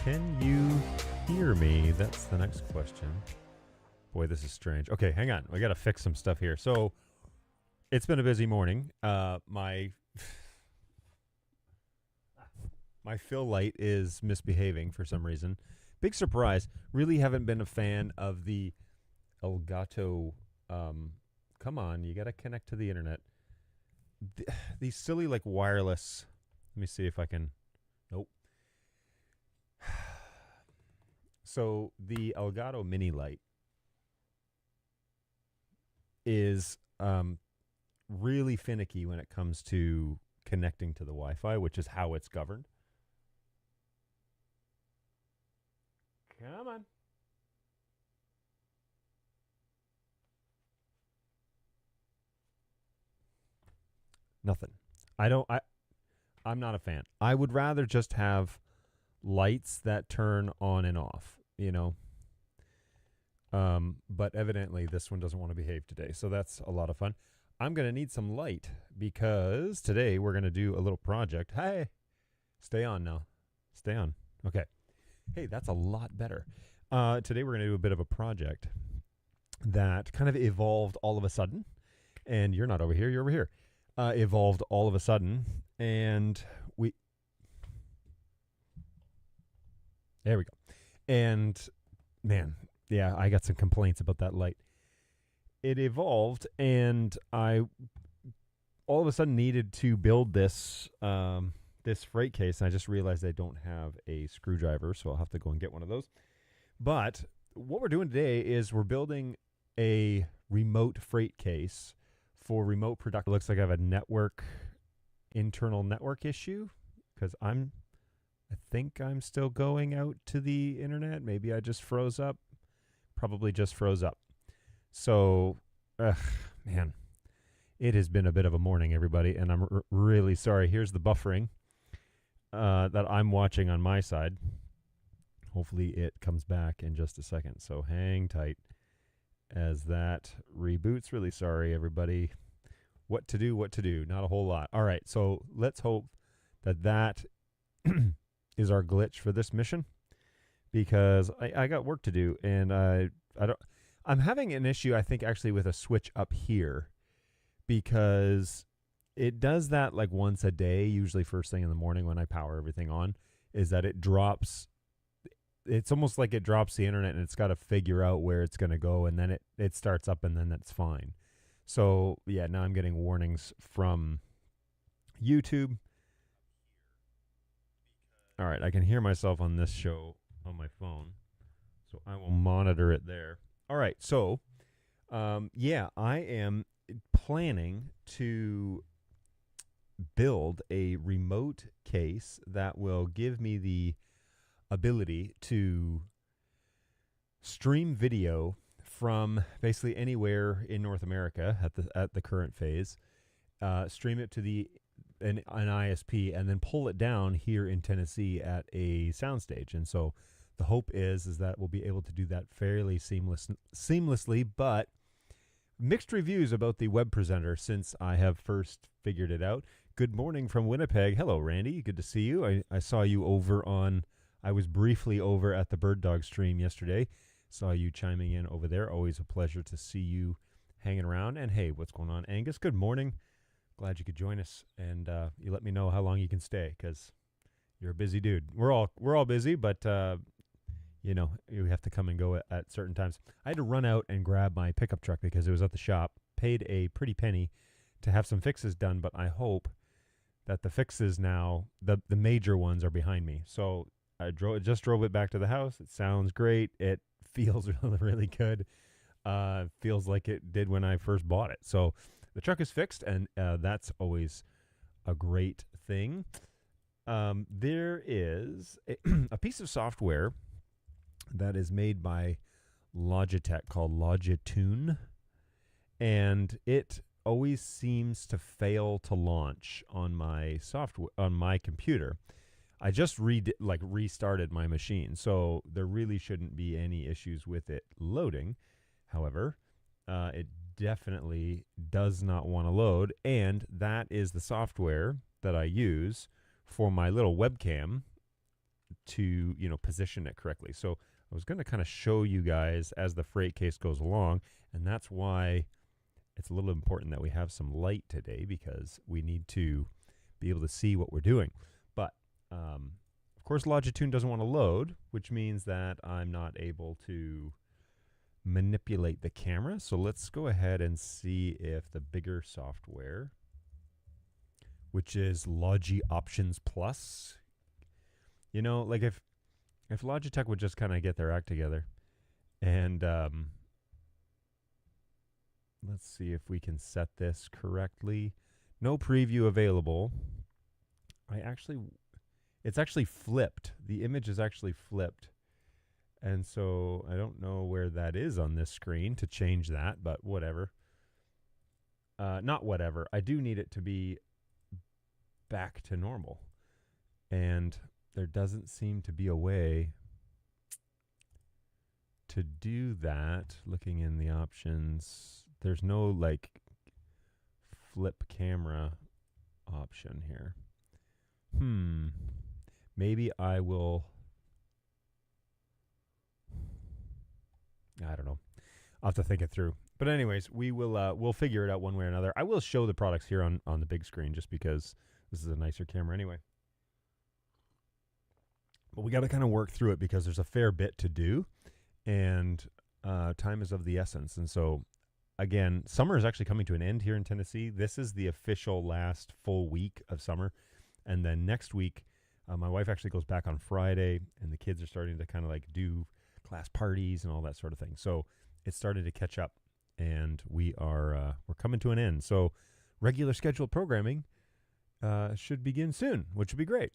Can you hear me? That's the next question. Boy, this is strange. Okay, hang on. We got to fix some stuff here. So it's been a busy morning. My fill light is misbehaving for some reason. Big surprise. Really haven't been a fan of the Elgato. Come on, you got to connect to the internet. These silly like wireless. Let me see if I can. Nope. So the Elgato Mini Light is really finicky when it comes to connecting to the Wi-Fi, which is how it's governed. Come on. Nothing. I'm not a fan. I would rather just have lights that turn on and off, you know. But evidently this one doesn't want to behave today, so that's a lot of fun. I'm going to need some light because today we're going to do a little project. Hey, stay on now. Stay on. Okay. Hey, that's a lot better. Today we're going to do a bit of a project that kind of evolved all of a sudden. And you're not over here, you're over here. Evolved all of a sudden. And there we go. And man, yeah, I got some complaints about that light. It evolved, and I all of a sudden needed to build this this freight case, and I just realized I don't have a screwdriver, so I'll have to go and get one of those. But what we're doing today is we're building a remote freight case for remote production. It looks like I have a internal network issue because I think I'm still going out to the internet. Maybe I just froze up. Probably just froze up. So, man, it has been a bit of a morning, everybody, and I'm really sorry. Here's the buffering that I'm watching on my side. Hopefully it comes back in just a second, so hang tight as that reboots. Really sorry, everybody. What to do, not a whole lot. All right, so let's hope that is our glitch for this mission, because I got work to do, and I'm having an issue, I think, actually with a switch up here, because it does that like once a day, usually first thing in the morning when I power everything on, is that it drops. It's almost like it drops the internet and it's got to figure out where it's going to go, and then it starts up, and then that's fine. So, yeah, now I'm getting warnings from YouTube. All right, I can hear myself on this show on my phone, so I will monitor it there. All right, so, yeah, I am planning to build a remote case that will give me the ability to stream video from basically anywhere in North America at the current phase, stream it to an ISP, and then pull it down here in Tennessee at a soundstage. And so the hope is that we'll be able to do that fairly seamlessly, but mixed reviews about the web presenter since I have first figured it out. Good morning from Winnipeg. Hello, Randy. Good to see you. I saw you I was briefly over at the Bird Dog stream yesterday. Saw you chiming in over there. Always a pleasure to see you hanging around. And hey, what's going on, Angus? Good morning. Glad you could join us, and you let me know how long you can stay, because you're a busy dude. We're all busy, but you know, you have to come and go at certain times. I had to run out and grab my pickup truck because it was at the shop. Paid a pretty penny to have some fixes done, but I hope that the fixes now, the major ones, are behind me. So I just drove it back to the house. It sounds great. It feels really, really good. Feels like it did when I first bought it. So the truck is fixed, and that's always a great thing. There is a piece of software that is made by Logitech called Logitune, and it always seems to fail to launch on my computer. I just restarted my machine, so there really shouldn't be any issues with it loading. However, it definitely does not want to load, and that is the software that I use for my little webcam to position it correctly. So I was going to kind of show you guys as the freight case goes along, and that's why it's a little important that we have some light today, because we need to be able to see what we're doing. But of course, Logitune doesn't want to load, which means that I'm not able to manipulate the camera. So let's go ahead and see if the bigger software, which is Logi Options Plus, like if Logitech would just kind of get their act together, and let's see if we can set this correctly. No preview available. It's actually flipped. The image is actually flipped. And so I don't know where that is on this screen to change that, but whatever. Not whatever. I do need it to be back to normal. And there doesn't seem to be a way to do that. Looking in the options, there's no like flip camera option here. Maybe I will. I don't know. I'll have to think it through. But anyways, we'll figure it out one way or another. I will show the products here on the big screen just because this is a nicer camera anyway. But we got to kind of work through it because there's a fair bit to do, and time is of the essence. And so, again, summer is actually coming to an end here in Tennessee. This is the official last full week of summer. And then next week, my wife actually goes back on Friday, and the kids are starting to kind of like do class parties and all that sort of thing. So it's starting to catch up, and we're coming to an end. So regular scheduled programming should begin soon, which would be great.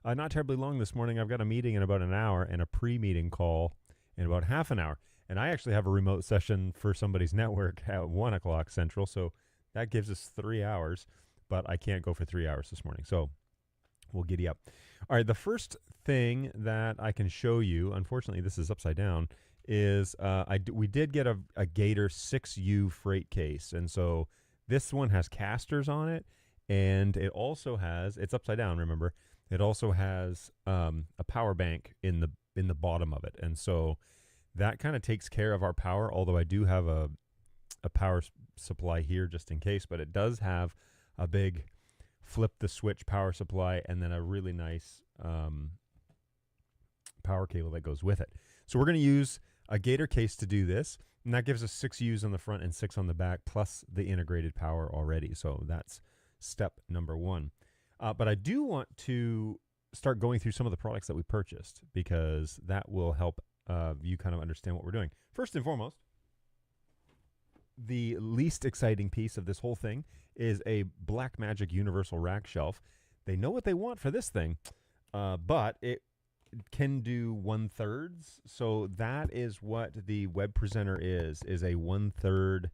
Not terribly long this morning. I've got a meeting in about an hour and a pre-meeting call in about half an hour. And I actually have a remote session for somebody's network at 1 o'clock Central. So that gives us 3 hours, but I can't go for 3 hours this morning. So we'll giddy up. All right, the first thing that I can show you, unfortunately this is upside down, is we did get a Gator 6U freight case. And so this one has casters on it, and it also has, it's upside down, remember, it also has a power bank in the bottom of it. And so that kind of takes care of our power, although I do have a power supply here just in case, but it does have a big flip the switch power supply and then a really nice power cable that goes with it. So we're going to use a Gator case to do this, and that gives us 6 U's on the front and 6 on the back, plus the integrated power already. So that's step number 1. But I do want to start going through some of the products that we purchased, because that will help you kind of understand what we're doing. First and foremost, the least exciting piece of this whole thing is a Blackmagic universal rack shelf. They know what they want for this thing, but it can do 1/3. So that is what the web presenter is a 1/3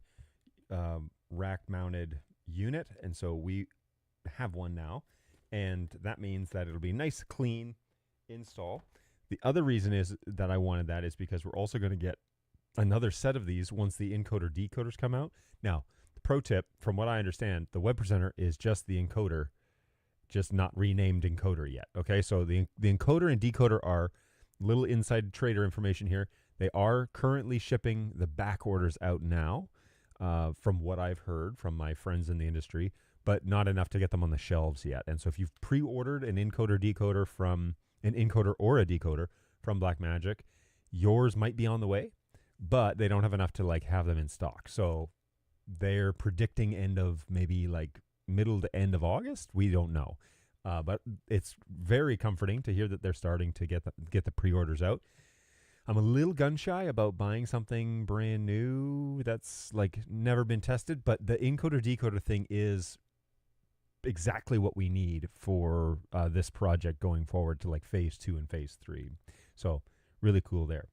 rack mounted unit. And so we have one now, and that means that it'll be nice, clean install. The other reason is that I wanted that is because we're also going to get another set of these once the encoder decoders come out. Now, the pro tip, from what I understand, the web presenter is just the encoder, just not renamed encoder yet. Okay, so the encoder and decoder are little inside trader information here. They are currently shipping the back orders out now, from what I've heard from my friends in the industry, but not enough to get them on the shelves yet. And so if you've pre-ordered an encoder decoder from an encoder or a decoder from Blackmagic, yours might be on the way, but they don't have enough to like have them in stock. So they're predicting end of maybe like middle to end of August. We don't know. But it's very comforting to hear that they're starting to get the pre-orders out. I'm a little gun shy about buying something brand new that's like never been tested, but the encoder decoder thing is exactly what we need for this project going forward to like phase 2 and phase 3. So really cool there.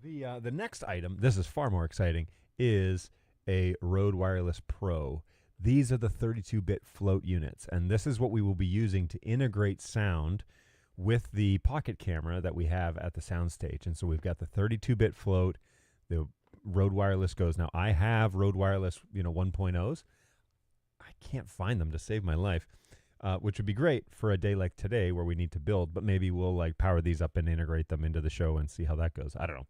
The next item, this is far more exciting, is a Rode Wireless Pro. These are the 32-bit float units, and this is what we will be using to integrate sound with the pocket camera that we have at the Soundstage. And so we've got the 32-bit float, the Rode Wireless goes. Now, I have Rode Wireless 1.0s. I can't find them to save my life. which would be great for a day like today where we need to build, but maybe we'll like power these up and integrate them into the show and see how that goes. I don't know.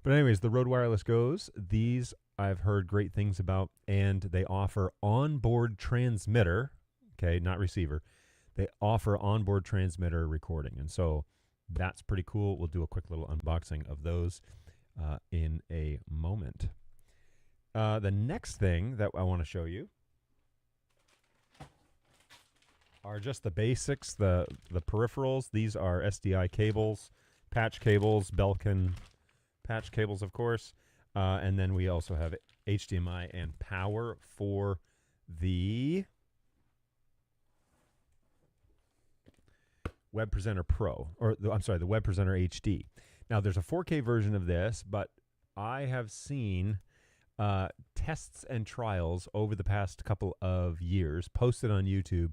But anyways, the Rode Wireless Goes, these I've heard great things about, and they offer onboard transmitter, okay, not receiver. They offer onboard transmitter recording, and so that's pretty cool. We'll do a quick little unboxing of those in a moment. The next thing that I want to show you are just the basics, the peripherals. These are SDI cables, patch cables, Belkin patch cables, of course. And then we also have HDMI and power for the Web Presenter Pro, or I'm sorry, the Web Presenter HD. Now, there's a 4K version of this, but I have seen tests and trials over the past couple of years posted on YouTube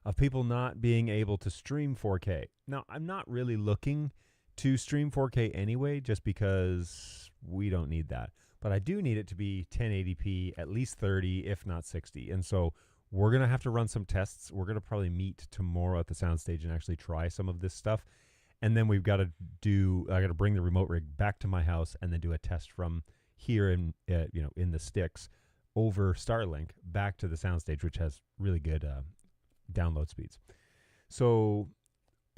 of people not being able to stream 4K. Now, I'm not really looking to stream 4K anyway, just because we don't need that. But I do need it to be 1080p, at least 30, if not 60. And so we're going to have to run some tests. We're going to probably meet tomorrow at the Soundstage and actually try some of this stuff. And then I got to bring the remote rig back to my house and then do a test from here in the sticks over Starlink back to the Soundstage, which has really good download speeds. So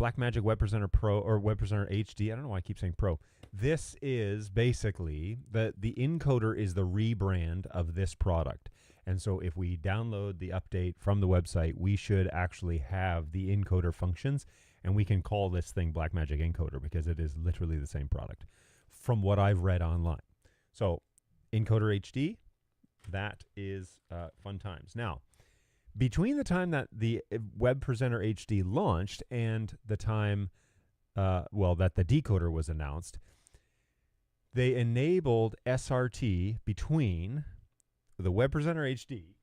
Blackmagic Web Presenter Pro or Web Presenter HD. I don't know why I keep saying Pro. This is basically the encoder is the rebrand of this product. And so if we download the update from the website, we should actually have the encoder functions, and we can call this thing Blackmagic Encoder because it is literally the same product from what I've read online. So Encoder HD, that is fun times. Now, between the time that the Web Presenter HD launched and the time, that the decoder was announced, they enabled SRT between the Web Presenter HD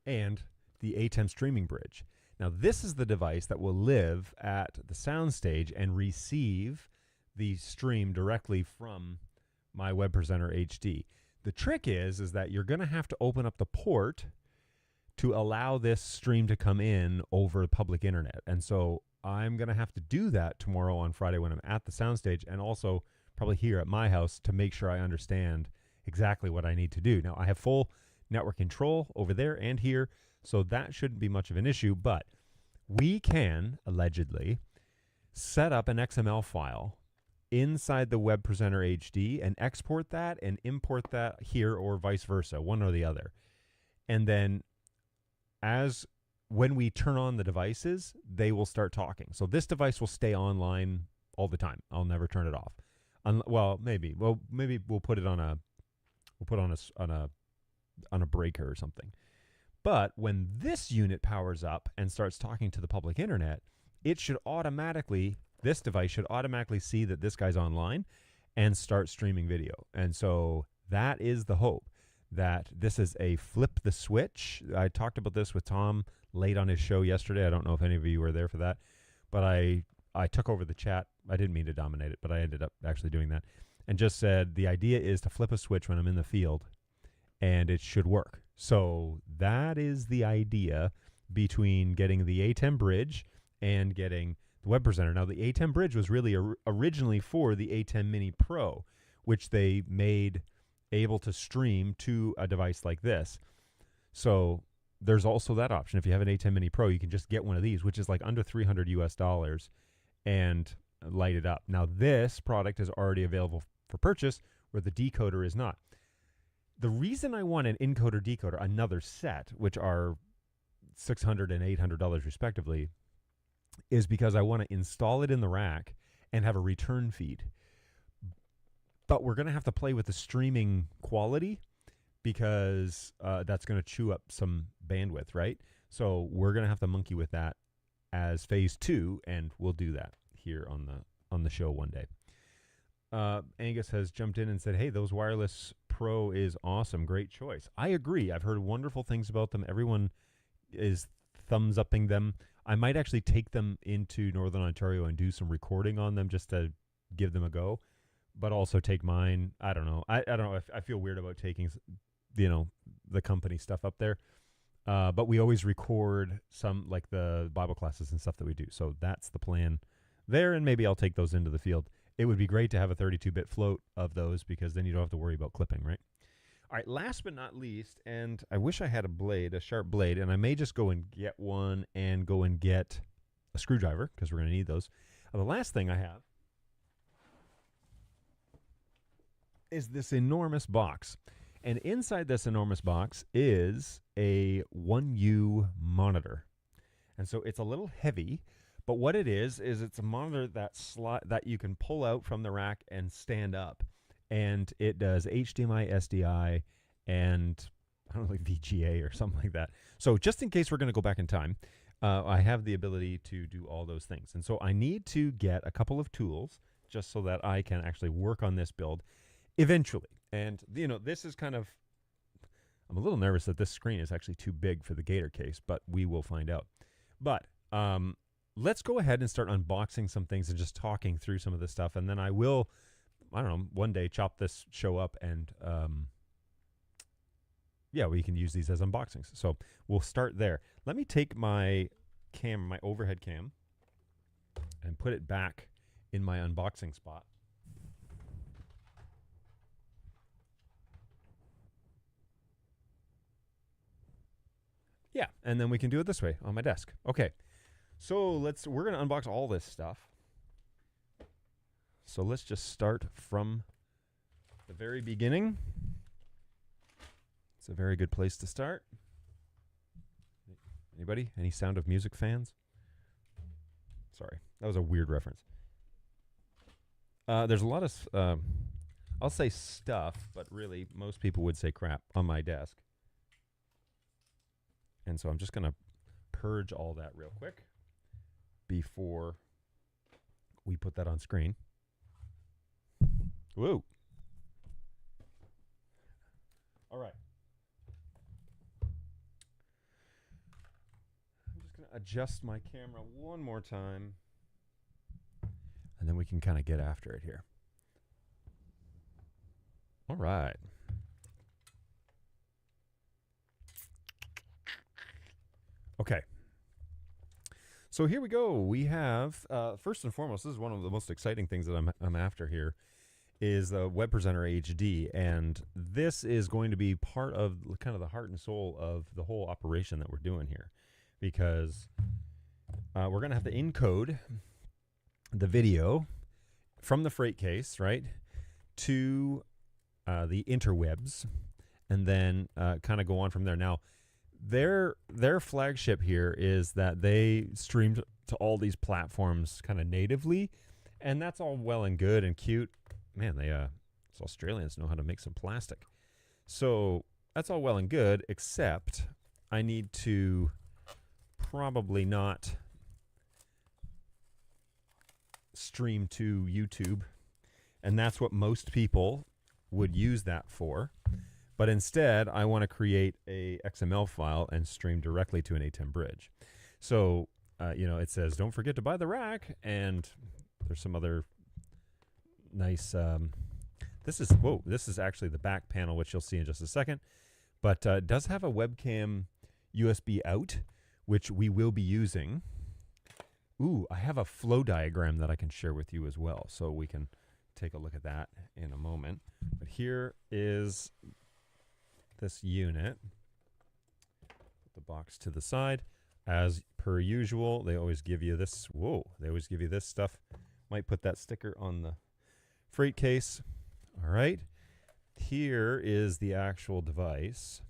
and the ATEM streaming bridge. Now, this is the device that will live at the Soundstage and receive the stream directly from my Web Presenter HD. The trick is that you're going to have to open up the port to allow this stream to come in over the public internet. And so I'm going to have to do that tomorrow on Friday when I'm at the Soundstage, and also probably here at my house to make sure I understand exactly what I need to do. Now, I have full network control over there and here, so that shouldn't be much of an issue, but we can, allegedly, set up an XML file inside the Web Presenter HD and export that and import that here, or vice versa, one or the other. And then when we turn on the devices, they will start talking. So this device will stay online all the time. I'll never turn it off. Maybe we'll put it on a breaker or something. But when this unit powers up and starts talking to the public internet, this device should automatically see that this guy's online and start streaming video. And so that is the hope, that this is a flip the switch. I talked about this with Tom late on his show yesterday. I don't know if any of you were there for that, but I took over the chat. I didn't mean to dominate it, but I ended up actually doing that, and just said the idea is to flip a switch when I'm in the field, and it should work. So that is the idea between getting the ATEM bridge and getting the Web Presenter. Now, the ATEM bridge was really originally for the ATEM Mini Pro, which they made able to stream to a device like this. So there's also that option. If you have an ATEM Mini Pro, you can just get one of these, which is like under $300 US, and light it up. Now, this product is already available for purchase, where the decoder is not. The reason I want an encoder decoder, another set, which are $600 and $800 respectively, is because I want to install it in the rack and have a return feed. But we're going to have to play with the streaming quality, because that's going to chew up some bandwidth, right? So we're going to have to monkey with that as phase 2, and we'll do that here on the show one day. Angus has jumped in and said, hey, those Wireless Pro is awesome. Great choice. I agree. I've heard wonderful things about them. Everyone is thumbs-upping them. I might actually take them into Northern Ontario and do some recording on them just to give them a go, but also take mine. I don't know. I don't know. I feel weird about taking, the company stuff up there. But we always record some, like the Bible classes and stuff that we do. So that's the plan there, and maybe I'll take those into the field. It would be great to have a 32-bit float of those, because then you don't have to worry about clipping, right? All right, last but not least, and I wish I had a blade, a sharp blade, and I may just go and get one and go and get a screwdriver, because we're going to need those. The last thing I have is this enormous box. And inside this enormous box is a 1U monitor. And so it's a little heavy, but what it is it's a monitor that you can pull out from the rack and stand up. And it does HDMI, SDI, and I don't know, like VGA or something like that. So just in case we're going to go back in time, I have the ability to do all those things. And so I need to get a couple of tools just so that I can actually work on this build eventually. And, you know, this is kind of, I'm a little nervous that this screen is actually too big for the Gator case, but we will find out. But let's go ahead and start unboxing some things and just talking through some of this stuff. And then I will, I don't know, one day chop this show up and, yeah, we can use these as unboxings. So we'll start there. Let me take my cam, my overhead cam, and put it back in my unboxing spot. Yeah, and then we can do it this way on my desk. Okay, so we're going to unbox all this stuff. So let's just start from the very beginning. It's a very good place to start. Anybody? Any Sound of Music fans? Sorry, that was a weird reference. There's a lot of, I'll say stuff, but really most people would say crap on my desk. And so I'm just going to purge all that real quick before we put that on screen. Whoa. All right. I'm just going to adjust my camera one more time, and then we can kind of get after it here. All right. Okay. So here we go. We have, first and foremost, this is one of the most exciting things that I'm after here, is the Web Presenter HD. And this is going to be part of kind of the heart and soul of the whole operation that we're doing here. Because we're going to have to encode the video from the freight case, right, to the interwebs, and then kind of go on from there. Now, their flagship here is that they streamed to all these platforms kind of natively, and that's all well and good and cute. Man, these Australians know how to make some plastic. So that's all well and good, except I need to probably not stream to YouTube, and that's what most people would use that for. But instead, I want to create a XML file and stream directly to an ATEM bridge. So, you know, it says, don't forget to buy the rack. And there's some other nice, this is actually the back panel, which you'll see in just a second. But it does have a webcam USB out, which we will be using. Ooh, I have a flow diagram that I can share with you as well. So we can take a look at that in a moment. But here is this unit. Put the box to the side. As per usual, they always give you this. Whoa, they always give you this stuff. Might put that sticker on the freight case. All right. Here is the actual device.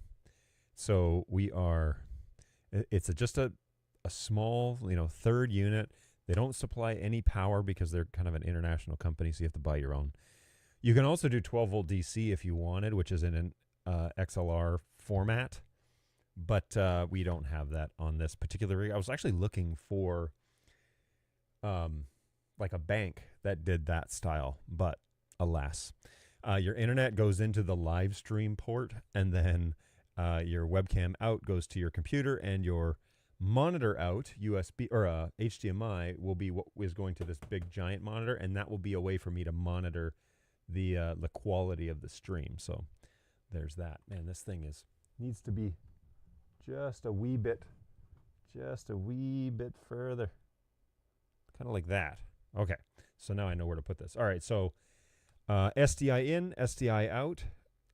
So we are, it's just a small, you know, third unit. They don't supply any power because they're kind of an international company, so you have to buy your own. You can also do 12 volt DC if you wanted, which is in an XLR format, but we don't have that on this particular rig. I was actually looking for like a bank that did that style, but alas. Your internet goes into the live stream port, and then your webcam out goes to your computer, and your monitor out, USB or HDMI, will be what is going to this big giant monitor, and that will be a way for me to monitor the quality of the stream. So there's that. Man, this thing needs to be just a wee bit further. Kind of like that. Okay, so now I know where to put this. All right, so SDI in, SDI out,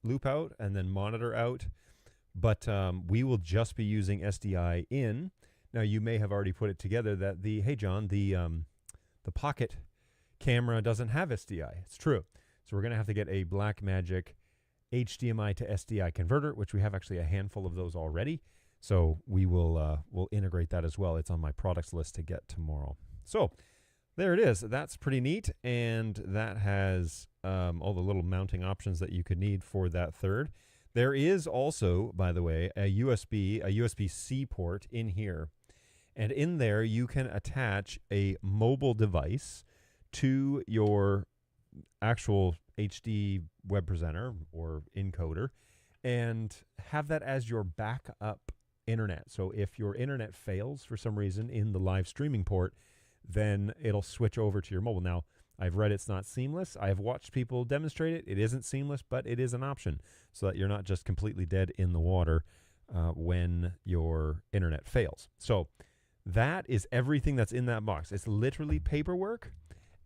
loop out, and then monitor out. But we will just be using SDI in. Now, you may have already put it together that hey John, the Pocket camera doesn't have SDI. It's true. So we're going to have to get a Blackmagic HDMI to SDI converter, which we have actually a handful of those already. So we will we'll integrate that as well. It's on my products list to get tomorrow. So there it is. That's pretty neat, and that has all the little mounting options that you could need for that third. There is also, by the way, a USB-C port in here, and in there you can attach a mobile device to your actual HD web presenter or encoder and have that as your backup internet. So if your internet fails for some reason in the live streaming port, then it'll switch over to your mobile. Now, I've read it's not seamless. I've watched people demonstrate it. It isn't seamless, but it is an option so that you're not just completely dead in the water when your internet fails. So that is everything that's in that box. It's literally paperwork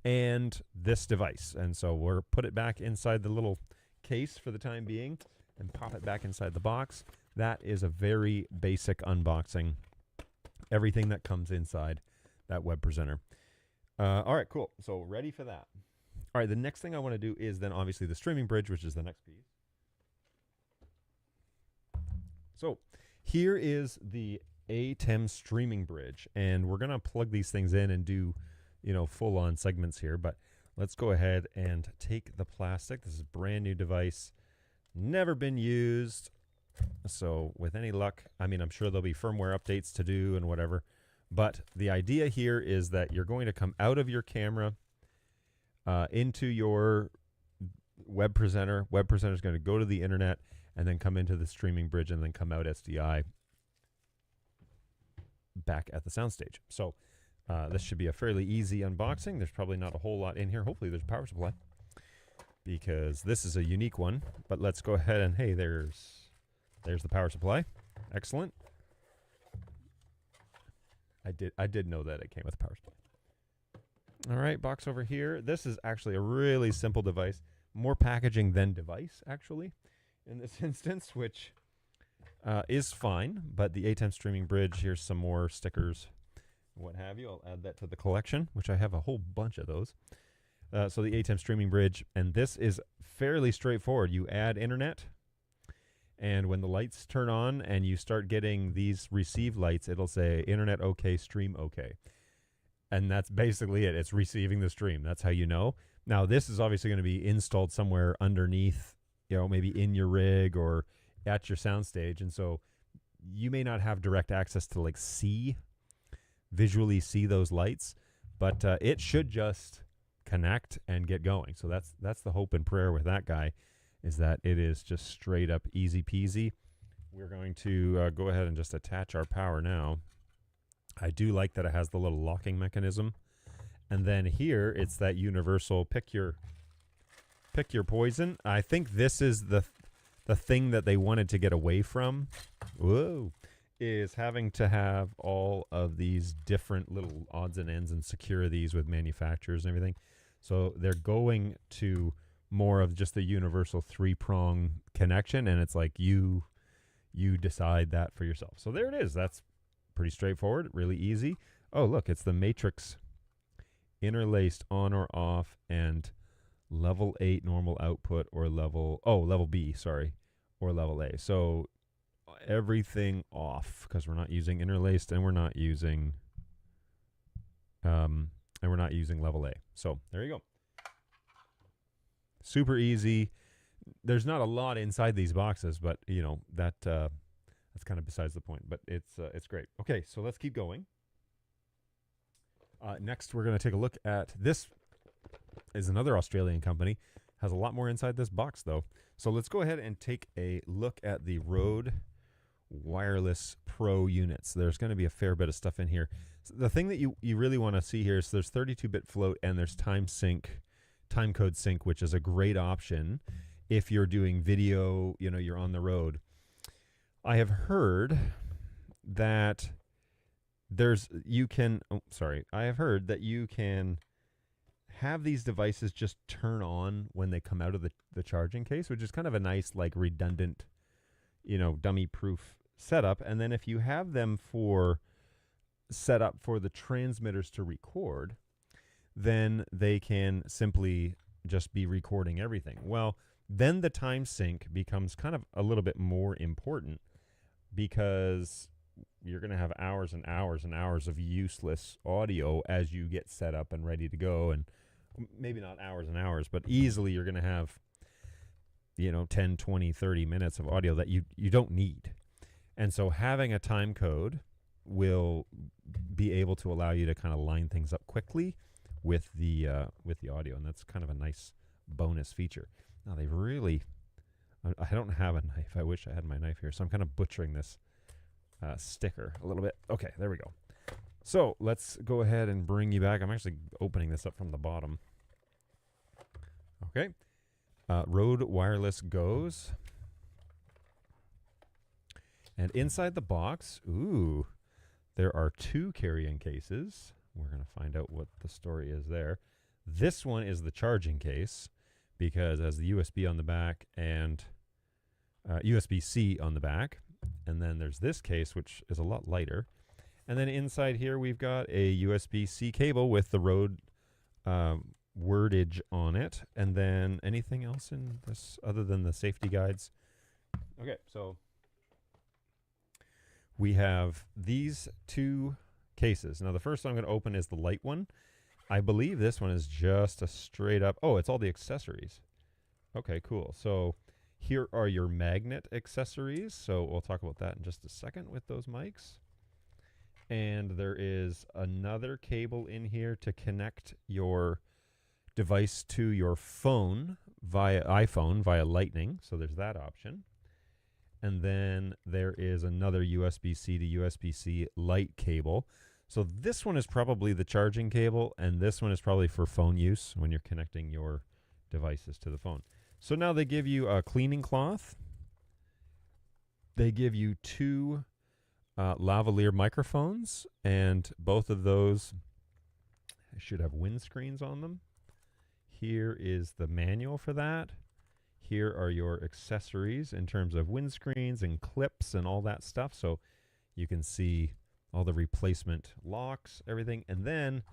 and this device. And so we'll put it back inside the little case for the time being and pop it back inside the box. That is a very basic unboxing. Everything that comes inside that web presenter. All right, cool. So ready for that. All right, the next thing I want to do is then obviously the streaming bridge, which is the next piece. So here is the ATEM streaming bridge, and we're going to plug these things in and do, full-on segments here, but let's go ahead and take the plastic. This is a brand new device, never been used. So with any luck, I'm sure there'll be firmware updates to do and whatever. But the idea here is that you're going to come out of your camera into your web presenter. Web presenter is going to go to the internet and then come into the streaming bridge and then come out SDI back at the Soundstage. So this should be a fairly easy unboxing. There's probably not a whole lot in here. Hopefully there's a power supply because this is a unique one. But let's go ahead and, hey, there's the power supply. Excellent. I did know that it came with a power supply. All right, box over here. This is actually a really simple device. More packaging than device, actually, in this instance, which is fine. But the ATEM streaming bridge, here's some more stickers, what have you. I'll add that to the collection, which I have a whole bunch of those. So the ATEM streaming bridge, and this is fairly straightforward. You add internet, and when the lights turn on and you start getting these receive lights, it'll say internet okay, stream okay. And that's basically it. It's receiving the stream. That's how you know. Now, this is obviously going to be installed somewhere underneath, maybe in your rig or at your soundstage. And so you may not have direct access to visually see those lights, but it should just connect and get going. So that's the hope and prayer with that guy, is that it is just straight up easy peasy. We're going to go ahead and just attach our power now. I do like that it has the little locking mechanism. And then here it's that universal pick your poison. I think this is the thing that they wanted to get away from. Whoa. Is having to have all of these different little odds and ends and secure these with manufacturers and everything. So they're going to more of just the universal 3-prong connection, and it's like you decide that for yourself. So there it is. That's pretty straightforward, really easy. Oh, look, it's the matrix interlaced on or off, and level 8 normal output or level B, sorry, or level A. So everything off because we're not using interlaced and we're not using level A. So there you go. Super easy. There's not a lot inside these boxes, but that's kind of besides the point. But it's great. Okay, so let's keep going. Next, we're going to take a look at this. Is another Australian company. Has a lot more inside this box though. So let's go ahead and take a look at the Rode Wireless Pro units. There's going to be a fair bit of stuff in here. So the thing that you really want to see here is there's 32-bit float and there's time code sync, which is a great option if you're doing video, you're on the road. I have heard, that I have heard that you can have these devices just turn on when they come out of the charging case, which is kind of a nice, like, redundant, dummy proof setup. And then if you have them set up for the transmitters to record, then they can simply just be recording everything. Well, then the time sync becomes kind of a little bit more important, because you're going to have hours and hours and hours of useless audio as you get set up and ready to go. And maybe not hours and hours, but easily you're going to have 10, 20, 30 minutes of audio that you don't need. And so having a time code will be able to allow you to kind of line things up quickly with the audio, and that's kind of a nice bonus feature. Now I don't have a knife. I wish I had my knife here, so I'm kind of butchering this sticker a little bit. Okay, there we go. So let's go ahead and bring you back. I'm actually opening this up from the bottom. Okay. Rode Wireless goes. And inside the box, there are 2 carrying cases. We're going to find out what the story is there. This one is the charging case, because it has the USB on the back and USB-C on the back. And then there's this case, which is a lot lighter. And then inside here, we've got a USB-C cable with the Rode wordage on it. And then anything else in this other than the safety guides? Okay, so we have these 2 cases. Now, the first one I'm going to open is the light one. I believe this one is just a straight up... Oh, it's all the accessories. Okay, cool. So here are your magnet accessories. So we'll talk about that in just a second with those mics. And there is another cable in here to connect your device to your phone via iPhone via Lightning. So there's that option. And then there is another USB-C to USB-C light cable. So this one is probably the charging cable, and this one is probably for phone use when you're connecting your devices to the phone. So now they give you a cleaning cloth. They give you 2 lavalier microphones, and both of those should have windscreens on them. Here is the manual for that. Here are your accessories in terms of windscreens and clips and all that stuff. So you can see all the replacement locks, everything. And then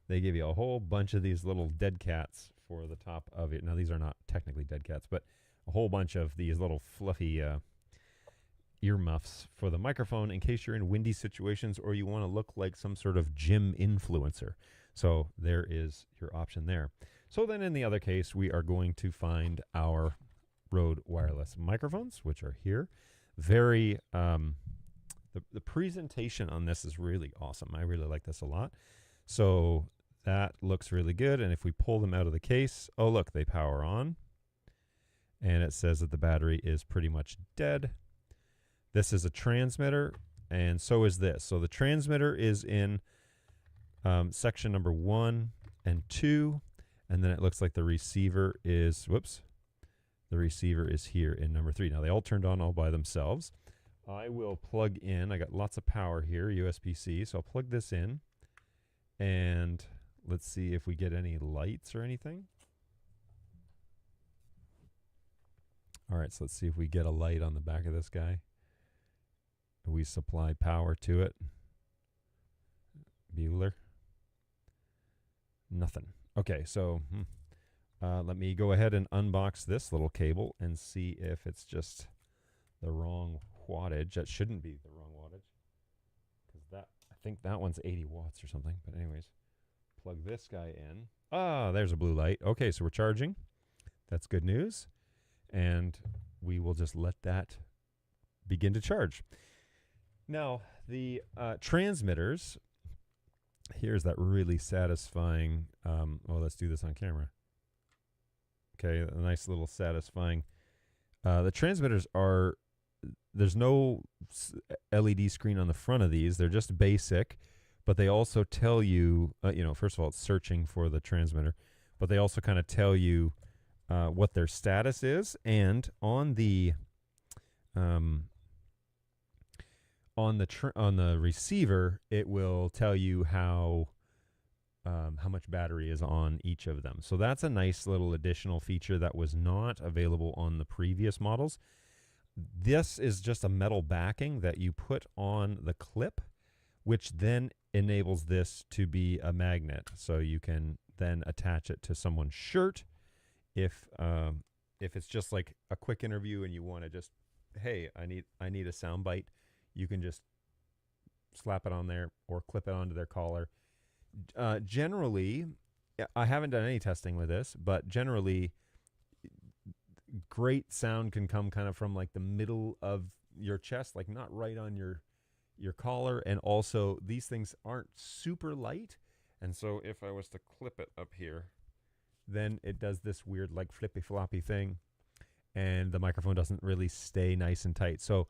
they give you a whole bunch of these little dead cats for the top of it. Now, these are not technically dead cats, but a whole bunch of these little fluffy earmuffs for the microphone in case you're in windy situations or you want to look like some sort of gym influencer. So there is your option there. So then in the other case, we are going to find our Rode wireless microphones, which are here. Very, the presentation on this is really awesome. I really like this a lot. So that looks really good. And if we pull them out of the case, oh, look, they power on. And it says that the battery is pretty much dead. This is a transmitter, and so is this. So the transmitter is in section number 1 and 2. And then it looks like the receiver is, the receiver is here in number 3. Now, they all turned on all by themselves. I will plug in. I got lots of power here, USB-C. So I'll plug this in. And let's see if we get any lights or anything. All right, so let's see if we get a light on the back of this guy. We supply power to it. Bueller. Nothing. Okay, so let me go ahead and unbox this little cable and see if it's just the wrong wattage. That shouldn't be the wrong wattage, because I think that one's 80 watts or something. But anyways, plug this guy in. Ah, there's a blue light. Okay, so we're charging. That's good news. And we will just let that begin to charge. Now, the transmitters... Here's that really satisfying, let's do this on camera. Okay, a nice little satisfying. The transmitters are, there's no LED screen on the front of these. They're just basic, but they also tell you, first of all, it's searching for the transmitter, but they also kind of tell you what their status is. And on the on the receiver, it will tell you how much battery is on each of them. So that's a nice little additional feature that was not available on the previous models. This is just a metal backing that you put on the clip, which then enables this to be a magnet. So you can then attach it to someone's shirt if it's just like a quick interview and you want to just, hey, I need a sound bite, you can just slap it on there or clip it onto their collar. Generally, I haven't done any testing with this, but generally, great sound can come kind of from like the middle of your chest, like not right on your collar. And also, these things aren't super light, and so if I was to clip it up here, then it does this weird like flippy floppy thing, and the microphone doesn't really stay nice and tight. So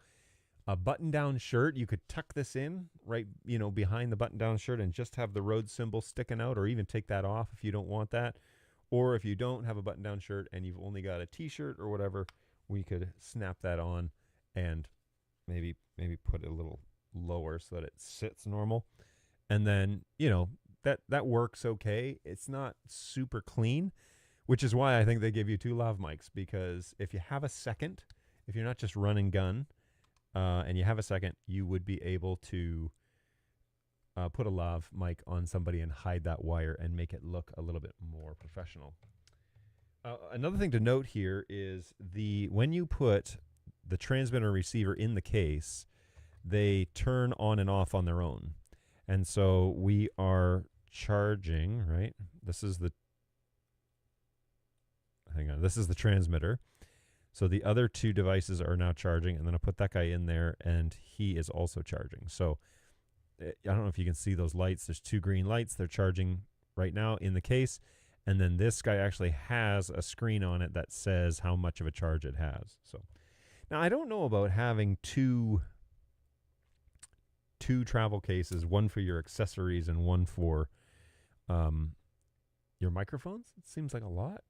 a button-down shirt, you could tuck this in right, behind the button-down shirt and just have the Rode symbol sticking out, or even take that off if you don't want that. Or if you don't have a button-down shirt and you've only got a t-shirt or whatever, we could snap that on and maybe put it a little lower so that it sits normal. And then, that works okay. It's not super clean, which is why I think they give you 2 lav mics, because if you have a second, if you're not just run and gun, and you have a second, you would be able to put a lav mic on somebody and hide that wire and make it look a little bit more professional. Another thing to note here is when you put the transmitter receiver in the case, they turn on and off on their own. And so we are charging, right? This is the transmitter. So the other 2 devices are now charging, and then I put that guy in there, and he is also charging. So I don't know if you can see those lights. There's 2 green lights. They're charging right now in the case, and then this guy actually has a screen on it that says how much of a charge it has. So now I don't know about having two travel cases, one for your accessories and one for your microphones. It seems like a lot.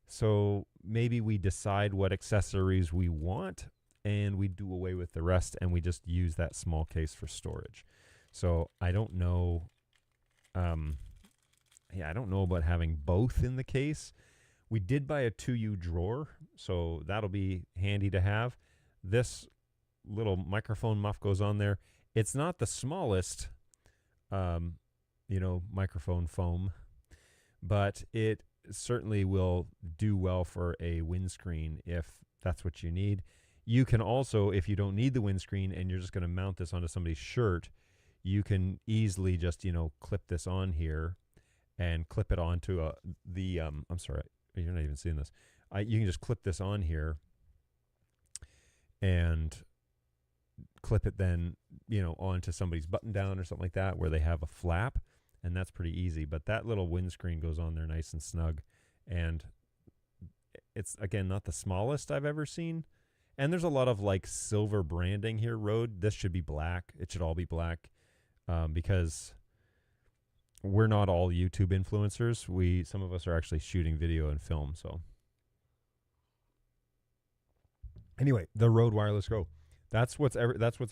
So maybe we decide what accessories we want and we do away with the rest and we just use that small case for storage. So I don't know. I don't know about having both in the case. We did buy a 2U drawer, so that'll be handy to have. This little microphone muff goes on there. It's not the smallest, microphone foam, but it certainly will do well for a windscreen if that's what you need. You can also, if you don't need the windscreen and you're just going to mount this onto somebody's shirt, you can easily just, clip this on here and clip it onto I'm sorry, you're not even seeing this. You can just clip this on here and clip it then, onto somebody's button down or something like that where they have a flap. And that's pretty easy, but that little windscreen goes on there nice and snug. And it's, again, not the smallest I've ever seen. And there's a lot of like silver branding here, Rode. This should be black. It should all be black because we're not all YouTube influencers. Some of us are actually shooting video and film. So anyway, the Rode Wireless Go. That's what's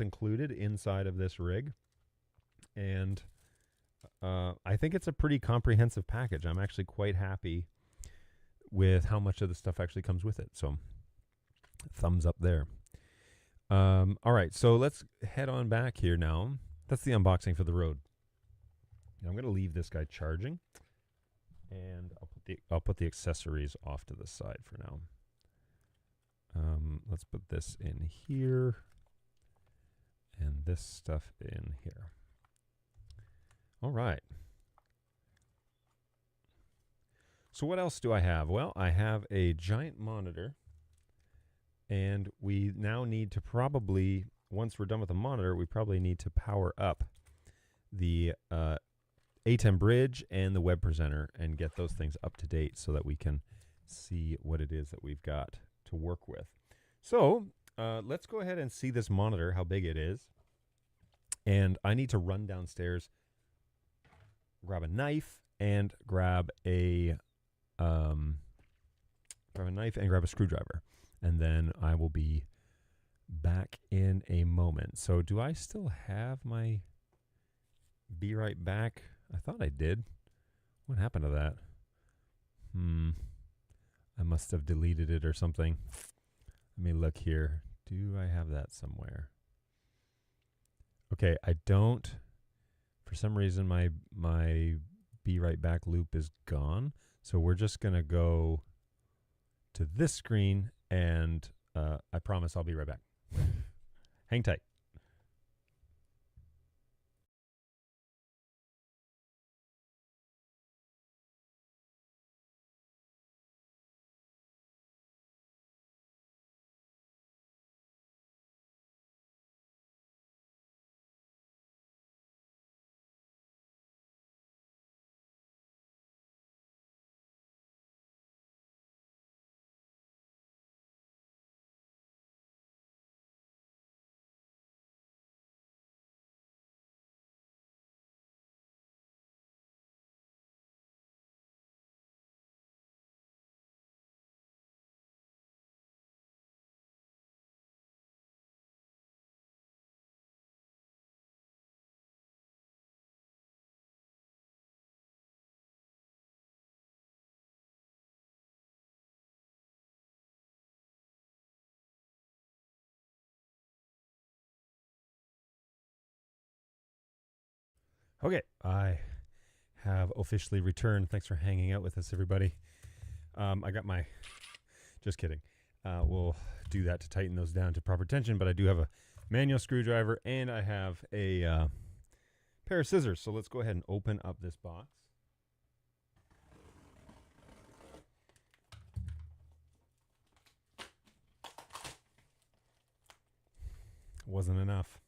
included inside of this rig. And I think it's a pretty comprehensive package. I'm actually quite happy with how much of the stuff actually comes with it. So thumbs up there. All right, so let's head on back here now. That's the unboxing for the Rode. Now I'm going to leave this guy charging, and I'll put the accessories off to the side for now. Let's put this in here, and this stuff in here. All right. So what else do I have? Well, I have a giant monitor, and we now need to probably, once we're done with the monitor, we probably need to power up the ATEM bridge and the web presenter and get those things up to date so that we can see what it is that we've got to work with. So let's go ahead and see this monitor, how big it is. And I need to run downstairs, grab a knife and grab a screwdriver, and then I will be back in a moment. So do I still have my Be Right Back? I thought I did. What happened to that? I must have deleted it or something. Let me look here. Do I have that somewhere? Okay, I don't. For some reason, my Be Right Back loop is gone. So we're just going to go to this screen, and I promise I'll be right back. Hang tight. Okay, I have officially returned. Thanks for hanging out with us, everybody. I got my. Just kidding. We'll do that to tighten those down to proper tension, but I do have a manual screwdriver and I have a pair of scissors. So let's go ahead and open up this box. Wasn't enough.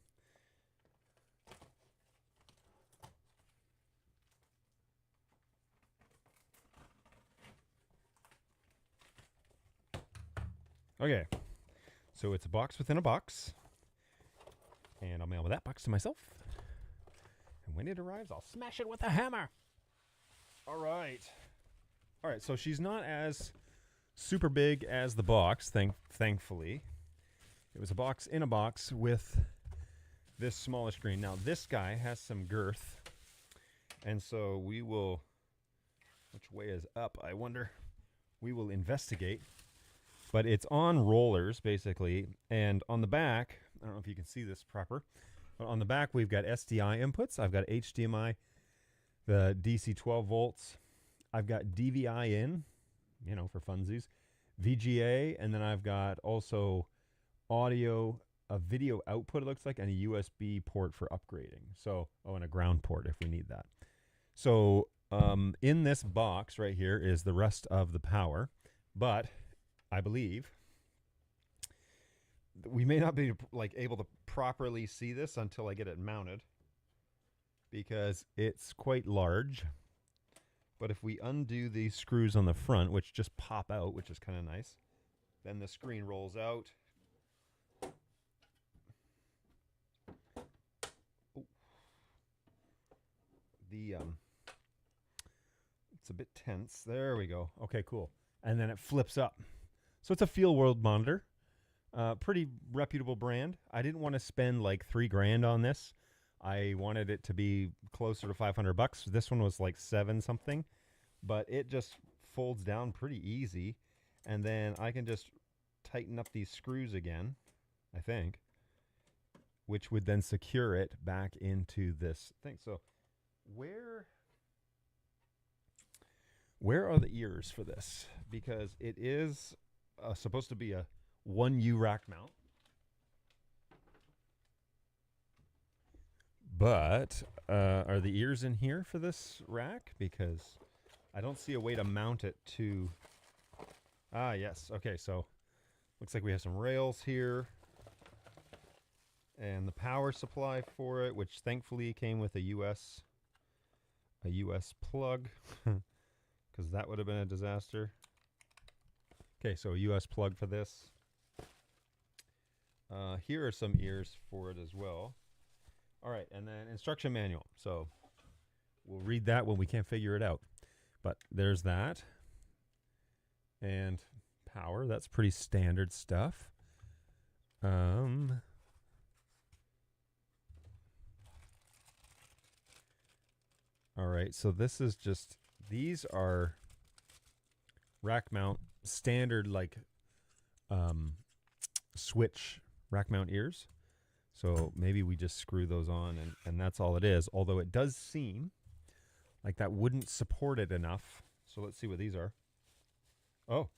Okay, so it's a box within a box, and I'll mail that box to myself. And when it arrives, I'll smash it with a hammer. All right. All right, so she's not as super big as the box, thankfully. It was a box in a box with this smaller screen. Now, this guy has some girth, and so we will... Which way is up, I wonder? We will investigate. But it's on rollers, basically, and on the back, I don't know if you can see this proper, but on the back we've got SDI inputs. I've got HDMI, the DC 12 volts. I've got DVI in, for funsies, VGA, and then I've got also audio, a video output, it looks like, and a USB port for upgrading. So, and a ground port if we need that. So, in this box right here is the rest of the power, but I believe we may not be able to properly see this until I get it mounted because it's quite large. But if we undo these screws on the front, which just pop out, which is kind of nice, then the screen rolls out. It's a bit tense. There we go. Okay, cool. And then it flips up. So it's a Field World monitor. Pretty reputable brand. I didn't want to spend like $3,000 on this. I wanted it to be closer to $500. This one was like 7 something, but it just folds down pretty easy. And then I can just tighten up these screws again, I think, which would then secure it back into this thing. So where are the ears for this? Because it is supposed to be a 1U rack mount. But are the ears in here for this rack? Because I don't see a way to mount it to... Ah, yes. Okay, so looks like we have some rails here. And the power supply for it, which thankfully came with a US plug. Because that would have been a disaster. Okay, so a US plug for this. Here are some ears for it as well. All right, and then instruction manual. So we'll read that when we can't figure it out. But there's that. And power, that's pretty standard stuff. Um, all right, so this is just, these are rack mount standard, like switch rack mount ears. So maybe we just screw those on and that's all it is. Although it does seem like that wouldn't support it enough. So let's see what these are. Oh,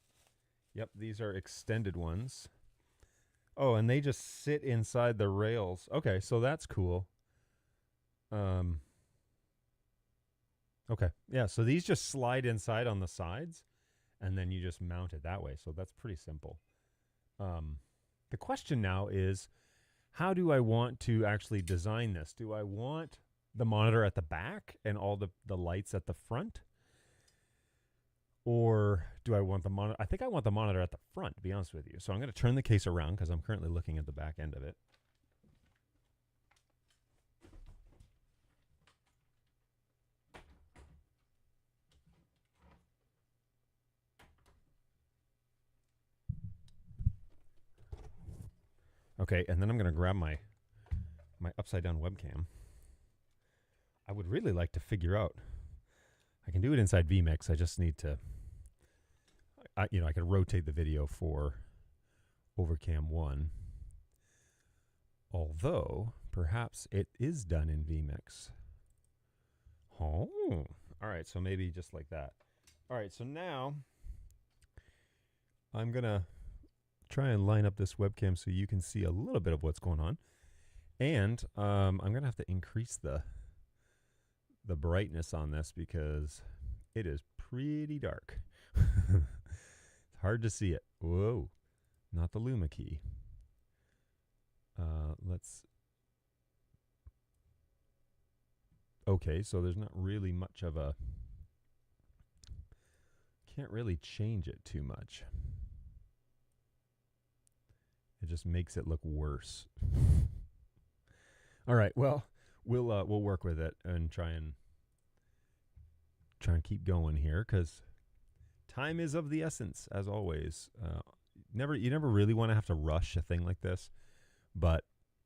yep, these are extended ones. Oh, and they just sit inside the rails. Okay, so that's cool. Okay, yeah, so these just slide inside on the sides, and then you just mount it that way. So that's pretty simple. The question now is, how do I want to actually design this? Do I want the monitor at the back and all the lights at the front? Or do I want the monitor? I think I want the monitor at the front, to be honest with you. So I'm going to turn the case around because I'm currently looking at the back end of it. Okay, and then I'm going to grab my upside down webcam. I would really like to figure out. I can do it inside vMix. I just need to. I can rotate the video for Overcam 1. Although perhaps it is done in vMix. Oh, all right. So maybe just like that. All right. So now I'm gonna try and line up this webcam so you can see a little bit of what's going on. And I'm going to have to increase the brightness on this because it is pretty dark. It's hard to see it. Whoa, not the Luma key. Okay, so there's not really much of a, can't really change it too much. It just makes it look worse. All right, well, we'll work with it and try and keep going here because time is of the essence, as always. You never really want to have to rush a thing like this, but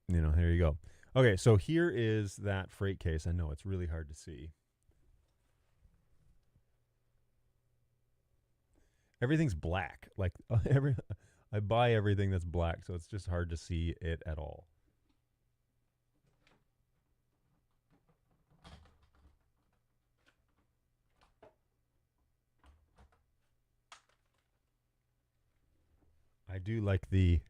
here you go. Okay, so here is that freight case. I know it's really hard to see. Everything's black. Like I buy everything that's black, so it's just hard to see it at all. I do like the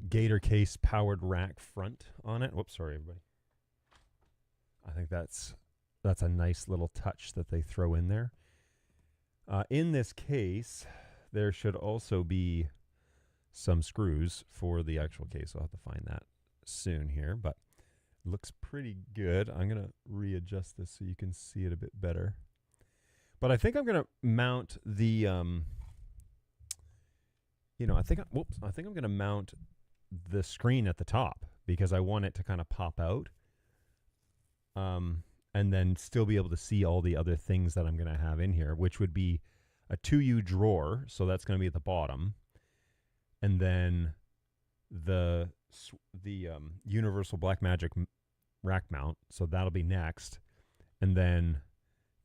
Gator case powered rack front on it. Whoops, sorry everybody. I think that's a nice little touch that they throw in there. In this case, there should also be some screws for the actual case. I'll have to find that soon here, but it looks pretty good. I'm going to readjust this so you can see it a bit better. But I think I'm going to mount the, I think I'm going to mount the screen at the top because I want it to kind of pop out. And then still be able to see all the other things that I'm going to have in here, which would be a 2U drawer. So that's going to be at the bottom. And then the universal Blackmagic rack mount. So that'll be next. And then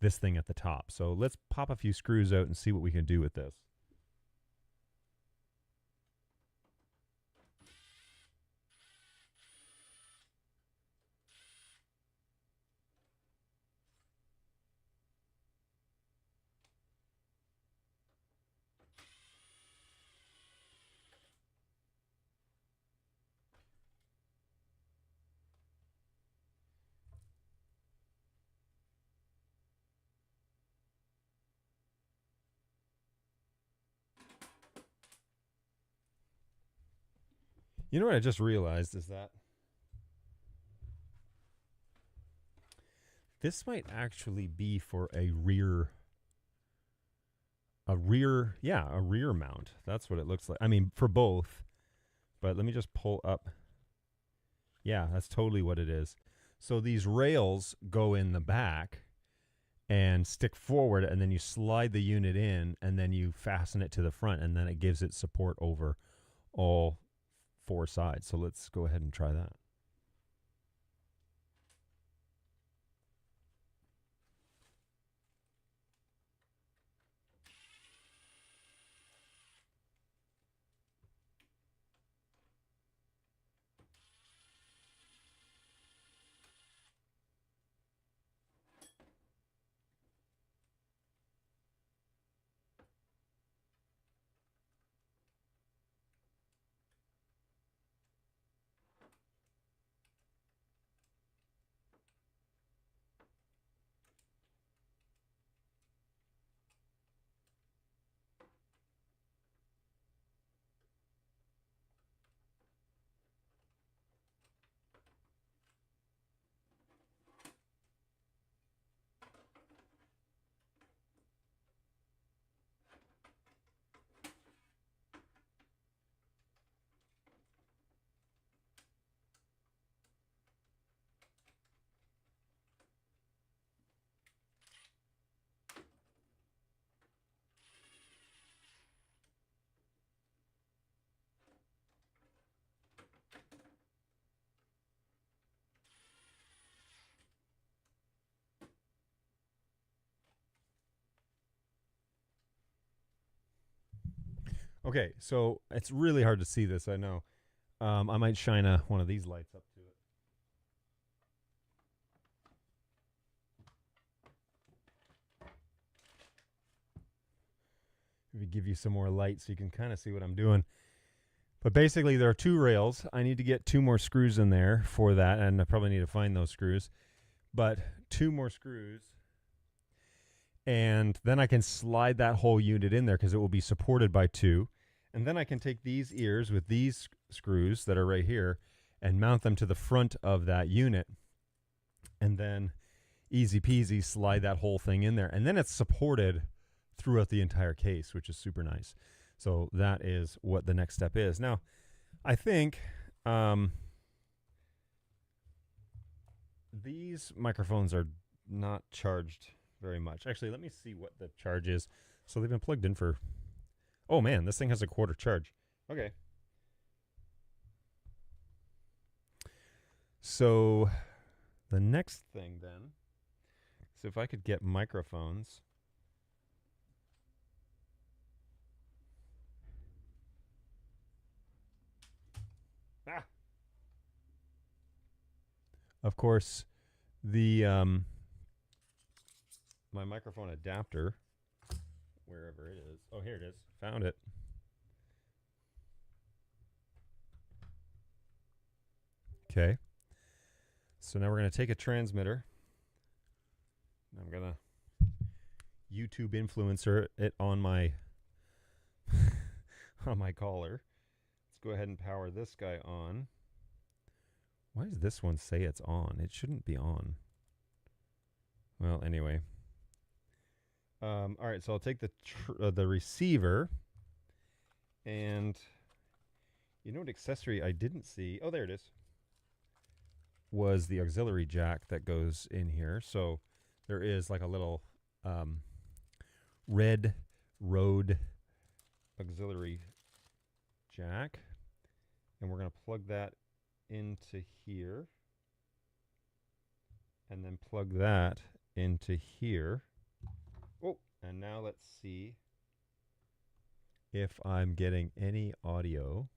this thing at the top. So let's pop a few screws out and see what we can do with this. You know what I just realized is that this might actually be for a rear mount. That's what it looks like. I mean, for both. But let me just pull up. Yeah, that's totally what it is. So these rails go in the back and stick forward, and then you slide the unit in, and then you fasten it to the front, and then it gives it support over all 4 sides. So let's go ahead and try that. Okay, so it's really hard to see this, I know. I might shine one of these lights up to it. Maybe give you some more light so you can kind of see what I'm doing. But basically, there are 2 rails. I need to get 2 more screws in there for that, and I probably need to find those screws. But 2 more screws, and then I can slide that whole unit in there because it will be supported by 2. And then I can take these ears with these screws that are right here and mount them to the front of that unit. And then easy peasy slide that whole thing in there. And then it's supported throughout the entire case, which is super nice. So that is what the next step is. Now, I think these microphones are not charged very much. Actually, let me see what the charge is. So they've been plugged in for... Oh, man, this thing has a 1/4 charge. Okay. So the next thing then is if I could get microphones. Ah. Of course, the my microphone adapter, wherever it is. Oh, here it is. Found it. Okay. So now we're going to take a transmitter. I'm going to YouTube influencer it on my on my collar. Let's go ahead and power this guy on. Why does this one say it's on? It shouldn't be on. Well, anyway. All right, so I'll take the receiver, and you know what accessory I didn't see? Oh, there it is. Was the auxiliary jack that goes in here. So there is like a little red Rode auxiliary jack, and we're going to plug that into here, and then plug that into here. Oh, and now let's see if I'm getting any audio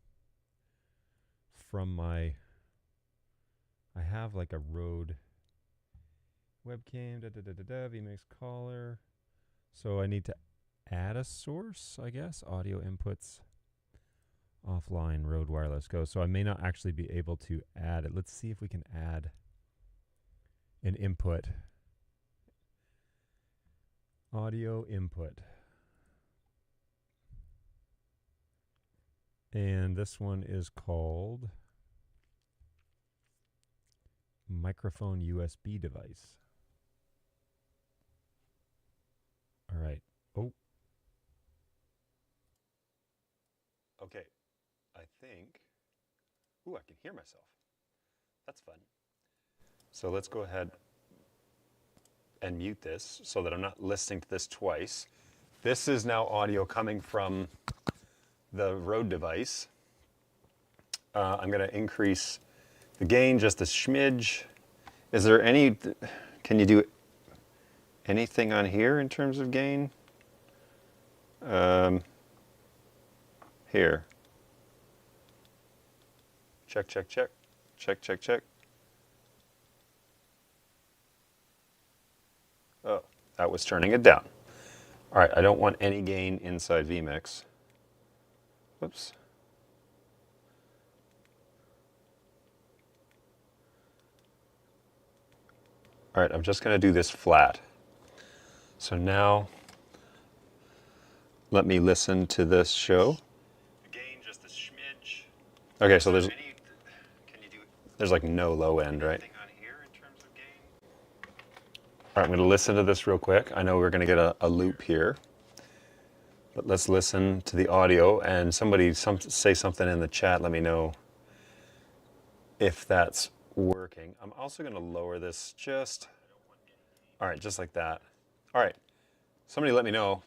from my... I have like a Rode webcam, vMix caller. So I need to add a source, I guess. Audio inputs, offline, Rode wireless, go. So I may not actually be able to add it. Let's see if we can add an input. Audio input. And this one is called microphone USB device. All right. Oh. Okay. I think... Ooh, I can hear myself. That's fun. So let's go ahead and mute this so that I'm not listening to this twice. This is now audio coming from the Rode device. I'm going to increase the gain just a smidge. Is there any, can you do anything on here in terms of gain? Here. Check, check, check. Check, check, check. Oh, that was turning it down. All right, I don't want any gain inside vMix. Whoops. All right, I'm just going to do this flat. So now, let me listen to this show. Gain just a smidge. Okay, so there's like no low end, right? All right, I'm going to listen to this real quick. I know we're going to get a loop here, but let's listen to the audio. And somebody say something in the chat. Let me know if that's working. I'm also going to lower this just. All right, just like that. All right, somebody let me know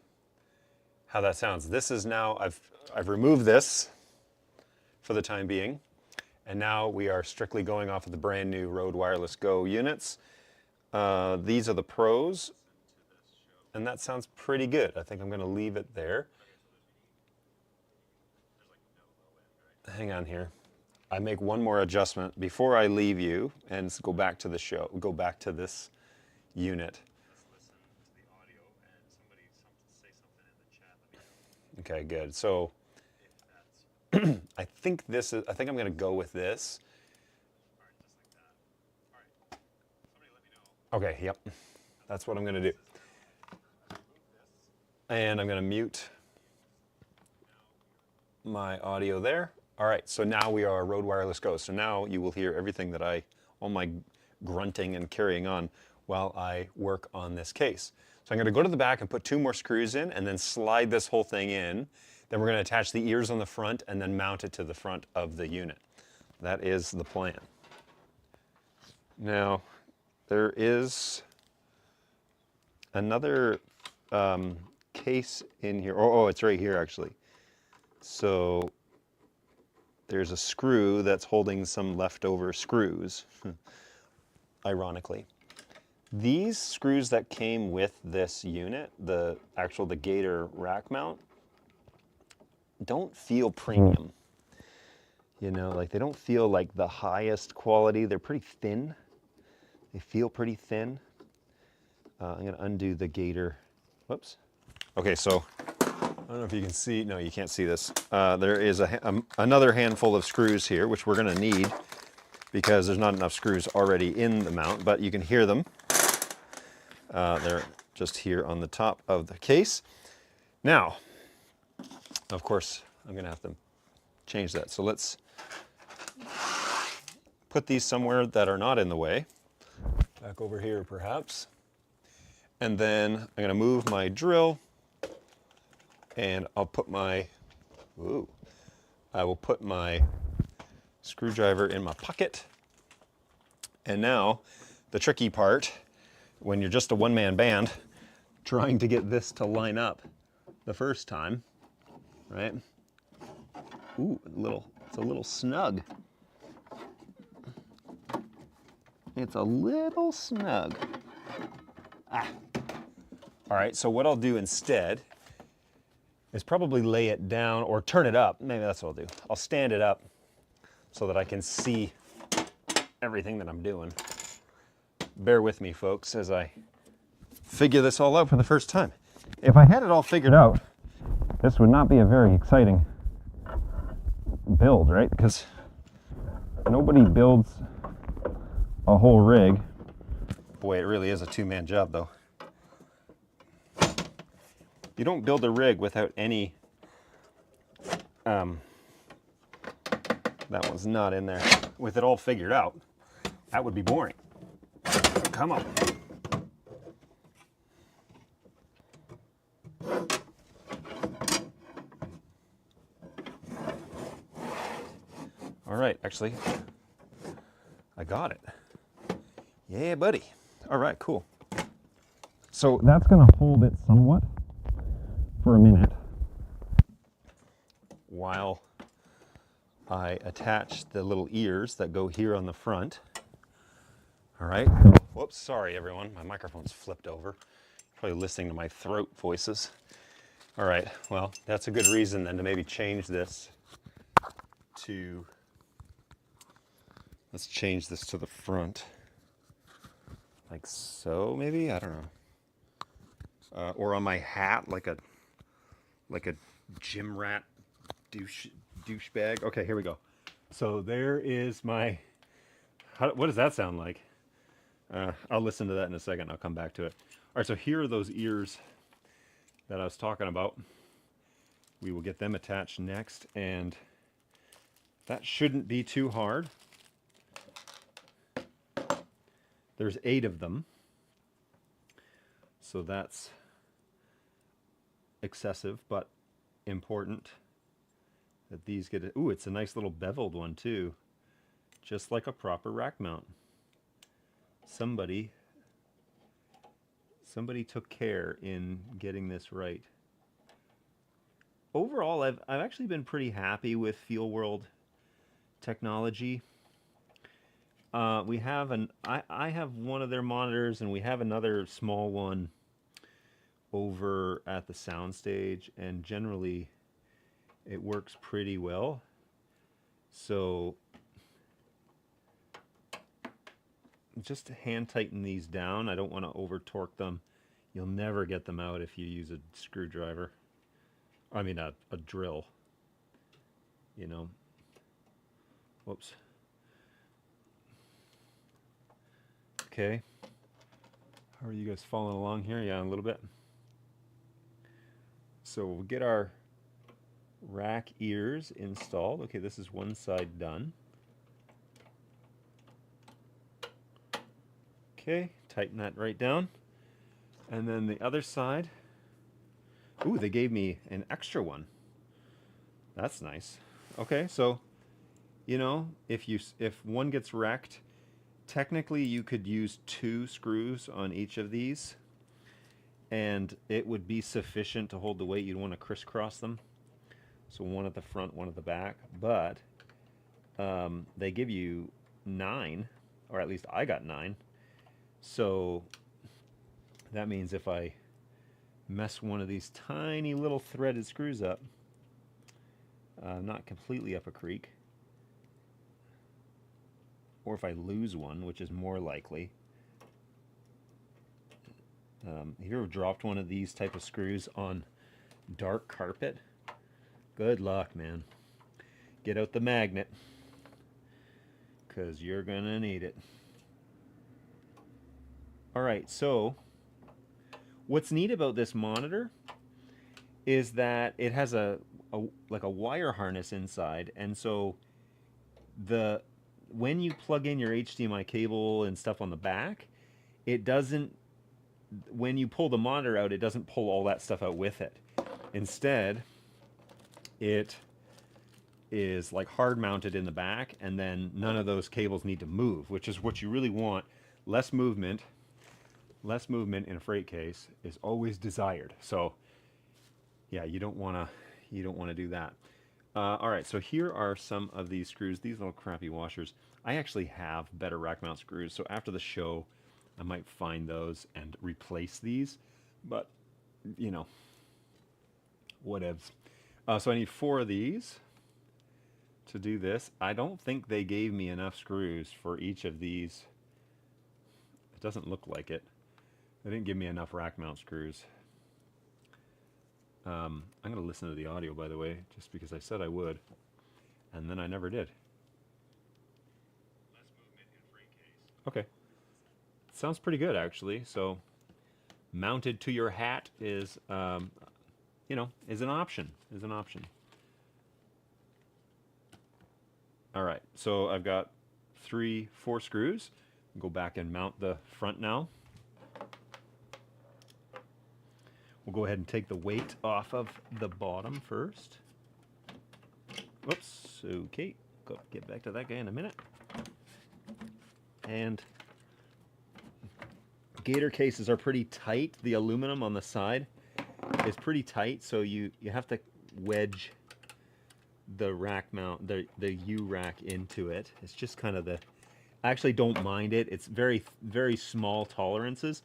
how that sounds. This is now, I've removed this for the time being, and now we are strictly going off of the brand new Rode Wireless Go units. These are the pros, and that sounds pretty good. I think I'm going to leave it there. Hang on here. I make one more adjustment before I leave you and go back to the show, go back to this unit. Okay, good. So I think I'm going to go with this. Okay, yep. That's what I'm going to do. And I'm going to mute my audio there. All right, so now we are Rode Wireless Go. So now you will hear everything that all my grunting and carrying on while I work on this case. So I'm going to go to the back and put 2 more screws in and then slide this whole thing in. Then we're going to attach the ears on the front and then mount it to the front of the unit. That is the plan. Now, there is another case in here. Oh, it's right here actually. So there's a screw that's holding some leftover screws, ironically. These screws that came with this unit, the Gator rack mount, don't feel premium. You know, like they don't feel like the highest quality. They're pretty thin. They feel pretty thin. I'm gonna undo the Gator. Whoops. Okay, so I don't know if you can see. No, you can't see this. There is another handful of screws here, which we're gonna need because there's not enough screws already in the mount, but you can hear them. They're just here on the top of the case. Now, of course, I'm gonna have to change that. So let's put these somewhere that are not in the way. Back over here, perhaps. And then I'm gonna move my drill and I'll put I will put my screwdriver in my pocket. And now the tricky part, when you're just a one-man band, trying to get this to line up the first time, right? Ooh, it's a little snug. It's a little snug. Ah. All right, so what I'll do instead is probably lay it down or turn it up. Maybe that's what I'll do. I'll stand it up so that I can see everything that I'm doing. Bear with me, folks, as I figure this all out for the first time. If I had it all figured out, this would not be a very exciting build, right? Because nobody builds a whole rig. Boy, it really is a two-man job, though. You don't build a rig without any... that one's not in there. With it all figured out, that would be boring. Come on. All right, actually, I got it. Yeah, buddy. All right, cool. So that's going to hold it somewhat for a minute while I attach the little ears that go here on the front. All right. Whoops, sorry everyone. My microphone's flipped over. Probably listening to my throat voices. All right, well, that's a good reason then to maybe change this to, let's change this to the front. Like so, maybe? I don't know. Or on my hat, like a gym rat douchebag. Okay, here we go. So there is my, what does that sound like? I'll listen to that in a second. I'll come back to it. All right, so here are those ears that I was talking about. We will get them attached next, and that shouldn't be too hard. There's 8 of them, so that's excessive, but important that these get it. Ooh, it's a nice little beveled one too, just like a proper rack mount. Somebody took care in getting this right. Overall, I've actually been pretty happy with Feel World technology. We have I have one of their monitors, and we have another small one over at the Soundstage, and generally it works pretty well. So just hand tighten these down. I don't want to over torque them. You'll never get them out if you use a screwdriver. I mean a drill. You know. Whoops. Okay. How are you guys following along here? Yeah, a little bit. So we'll get our rack ears installed. Okay, this is one side done. Okay, tighten that right down. And then the other side. Ooh, they gave me an extra one. That's nice. Okay, so, you know, if one gets wrecked, technically you could use 2 screws on each of these, and it would be sufficient to hold the weight. You'd want to crisscross them. So one at the front, one at the back. But they give you 9, or at least I got 9. So that means if I mess one of these tiny little threaded screws up, not completely up a creek, or if I lose one, which is more likely. Have you ever dropped one of these type of screws on dark carpet? Good luck, man. Get out the magnet, because you're gonna need it. All right, so what's neat about this monitor is that it has like a wire harness inside, and so when you plug in your HDMI cable and stuff on the back, it doesn't, when you pull the monitor out, it doesn't pull all that stuff out with it. Instead, it is like hard mounted in the back, and then none of those cables need to move, which is what you really want. Less movement in a freight case is always desired. So yeah, you don't want to do that. All right, so here are some of these screws, these little crappy washers. I actually have better rack mount screws, so after the show I might find those and replace these, but you know, whatevs. So I need 4 of these to do this. I don't think they gave me enough screws for each of these. It doesn't look like it. They didn't give me enough rack mount screws. I'm going to listen to the audio, by the way, just because I said I would, and then I never did. Less movement in freight case. Okay. Sounds pretty good, actually. So mounted to your hat is, you know, is an option. All right, so I've got 4 screws. Go back and mount the front now. We'll go ahead and take the weight off of the bottom first. Oops, okay. Get back to that guy in a minute. And gator cases are pretty tight. The aluminum on the side is pretty tight, so you have to wedge the rack mount, the U rack into it. It's just kind of the, I actually don't mind it. It's very, very small tolerances,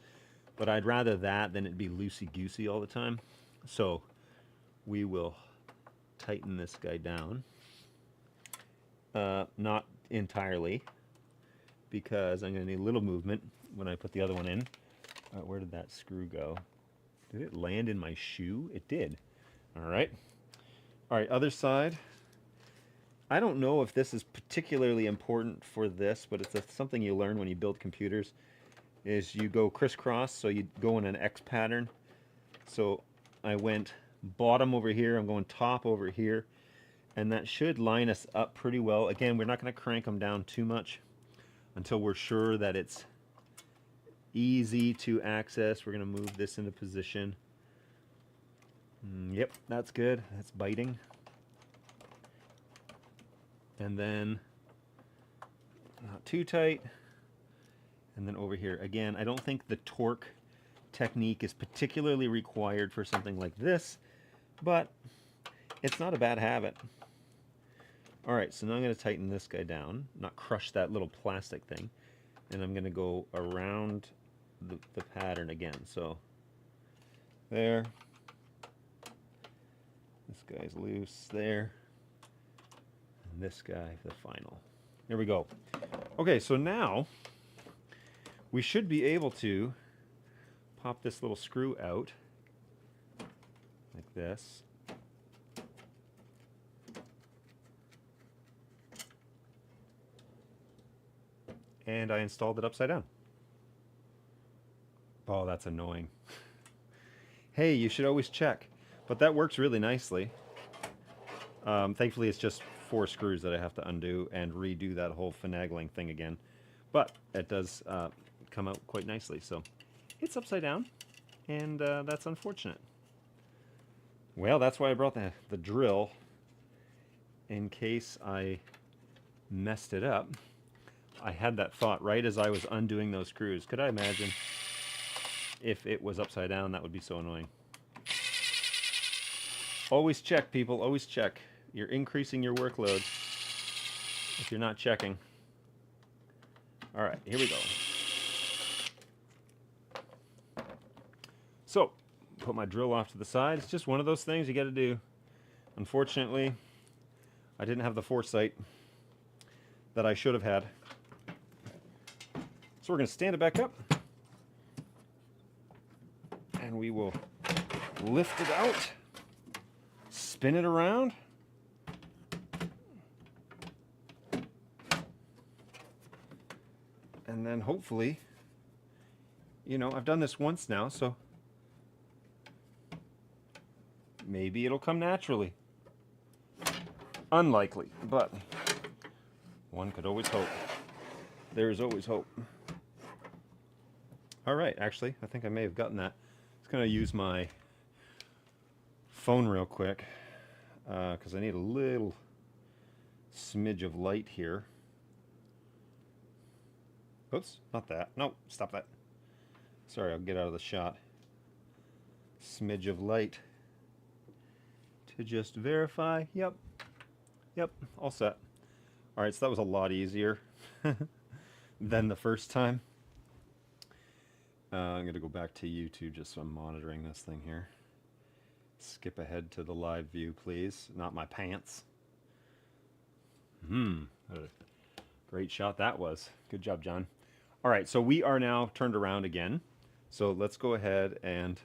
but I'd rather that than it be loosey-goosey all the time. So we will tighten this guy down. Not entirely, because I'm going to need a little movement when I put the other one in. Where did that screw go? Did it land in my shoe? It did. All right. All right, other side. I don't know if this is particularly important for this, but it's something you learn when you build computers, is you go crisscross, so you go in an X pattern. So I went bottom over here, I'm going top over here, and that should line us up pretty well. Again, we're not going to crank them down too much until we're sure that it's easy to access. We're going to move this into position. Yep, that's good. That's biting. And then not too tight. And then over here, again, I don't think the torque technique is particularly required for something like this, but it's not a bad habit. All right, so now I'm going to tighten this guy down, not crush that little plastic thing, and I'm going to go around the pattern again. So there, this guy's loose there, and this guy, the final. There we go. Okay, so now we should be able to pop this little screw out like this. And I installed it upside down. Oh, that's annoying. Hey, you should always check. But that works really nicely. Thankfully, it's just 4 screws that I have to undo and redo that whole finagling thing again. But it does come out quite nicely. So it's upside down, and that's unfortunate. Well, that's why I brought the drill, in case I messed it up. I had that thought right as I was undoing those screws. Could I imagine if it was upside down? That would be so annoying. Always check, people. Always check. You're increasing your workload if you're not checking. All right, here we go. So, put my drill off to the side. It's just one of those things you got to do. Unfortunately, I didn't have the foresight that I should have had. So we're going to stand it back up, and we will lift it out, spin it around, and then hopefully, you know, I've done this once now, so maybe it'll come naturally. Unlikely, but one could always hope. There's always hope. All right, actually, I think I may have gotten that. I was going to use my phone real quick because I need a little smidge of light here. Oops, not that. No, stop that. Sorry, I'll get out of the shot. Smidge of light to just verify. Yep, all set. All right, so that was a lot easier than the first time. I'm going to go back to YouTube just so I'm monitoring this thing here. Skip ahead to the live view, please. Not my pants. What a great shot that was. Good job, John. All right, so we are now turned around again. So let's go ahead and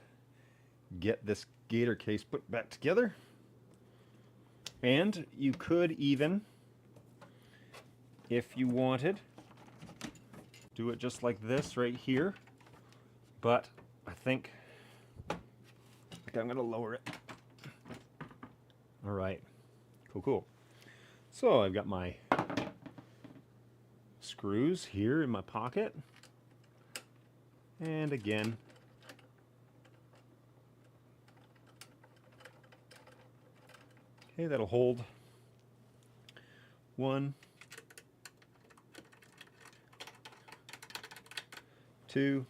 get this gator case put back together. And you could even, if you wanted, do it just like this right here. But I think I'm going to lower it. All right. Cool. So I've got my screws here in my pocket. And again, okay, that'll hold 1, 2,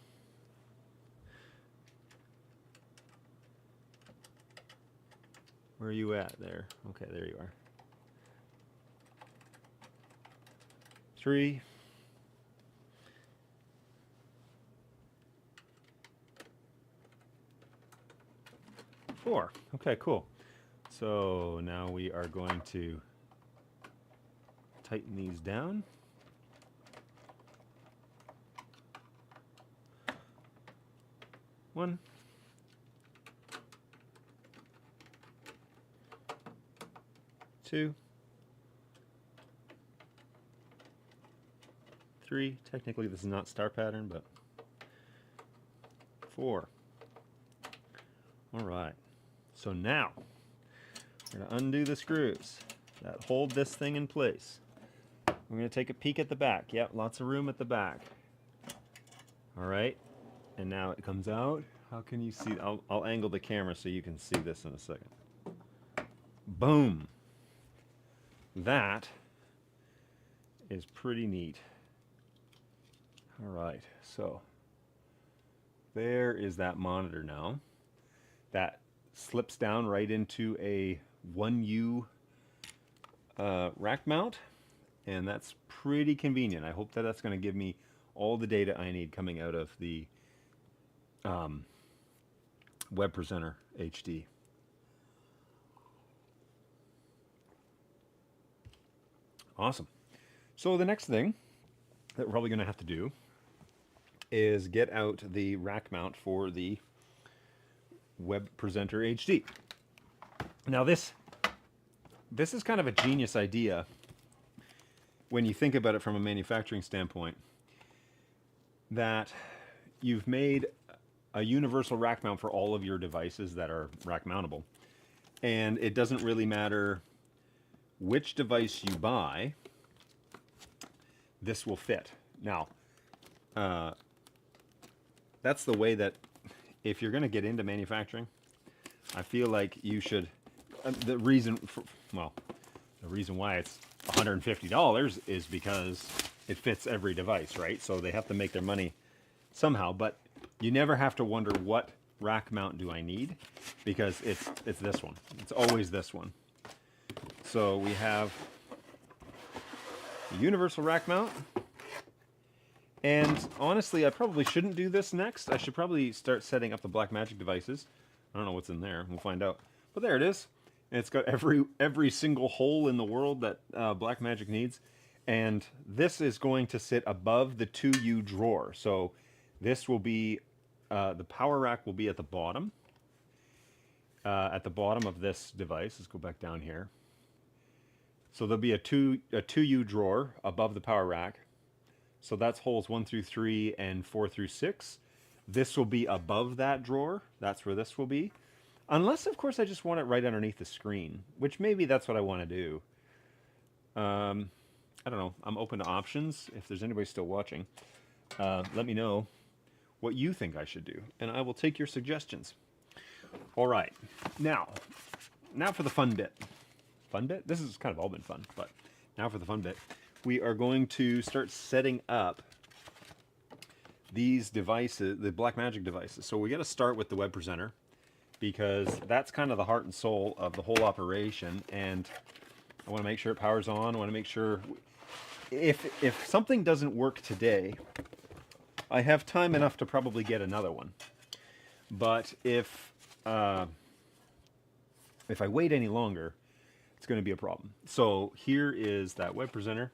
where are you at there? Okay, there you are. 3. Four. Okay, cool. So now we are going to tighten these down. One. Two. 3. Technically this is not star pattern, but 4. All right. So now we're going to undo the screws that hold this thing in place. We're going to take a peek at the back. Yep, lots of room at the back. All right. And now it comes out. How can you see? I'll angle the camera so you can see this in a second. Boom. That is pretty neat. All right, so there is that monitor now. That slips down right into a 1U rack mount, and that's pretty convenient. I hope that that's going to give me all the data I need coming out of the Web Presenter HD. Awesome. So the next thing that we're probably going to have to do is get out the rack mount for the Web Presenter HD. Now this is kind of a genius idea when you think about it from a manufacturing standpoint, that you've made a universal rack mount for all of your devices that are rack mountable, and it doesn't really matter which device you buy, this will fit. Now, that's the way that if you're going to get into manufacturing, I feel like you should, the reason why it's $150 is because it fits every device, right? So they have to make their money somehow, but you never have to wonder what rack mount do I need, because it's this one. It's always this one. So we have the universal rack mount. And honestly, I probably shouldn't do this next. I should probably start setting up the Blackmagic devices. I don't know what's in there. We'll find out. But there it is. And it's got every single hole in the world that Blackmagic needs. And this is going to sit above the 2U drawer. So this will be, the power rack will be at the bottom. At the bottom of this device. Let's go back down here. So there'll be a 2U drawer above the power rack. So that's holes 1 through 3 and 4 through 6. This will be above that drawer. That's where this will be. Unless, of course, I just want it right underneath the screen, which maybe that's what I want to do. I don't know. I'm open to options. If there's anybody still watching, let me know what you think I should do, and I will take your suggestions. All right. Now for the fun bit. Fun bit? This has kind of all been fun, but now for the fun bit. We are going to start setting up these devices, the Blackmagic devices. So we got to start with the Web Presenter, because that's kind of the heart and soul of the whole operation. And I want to make sure it powers on. I want to make sure if something doesn't work today, I have time enough to probably get another one. But if I wait any longer, it's going to be a problem. So here is that Web Presenter.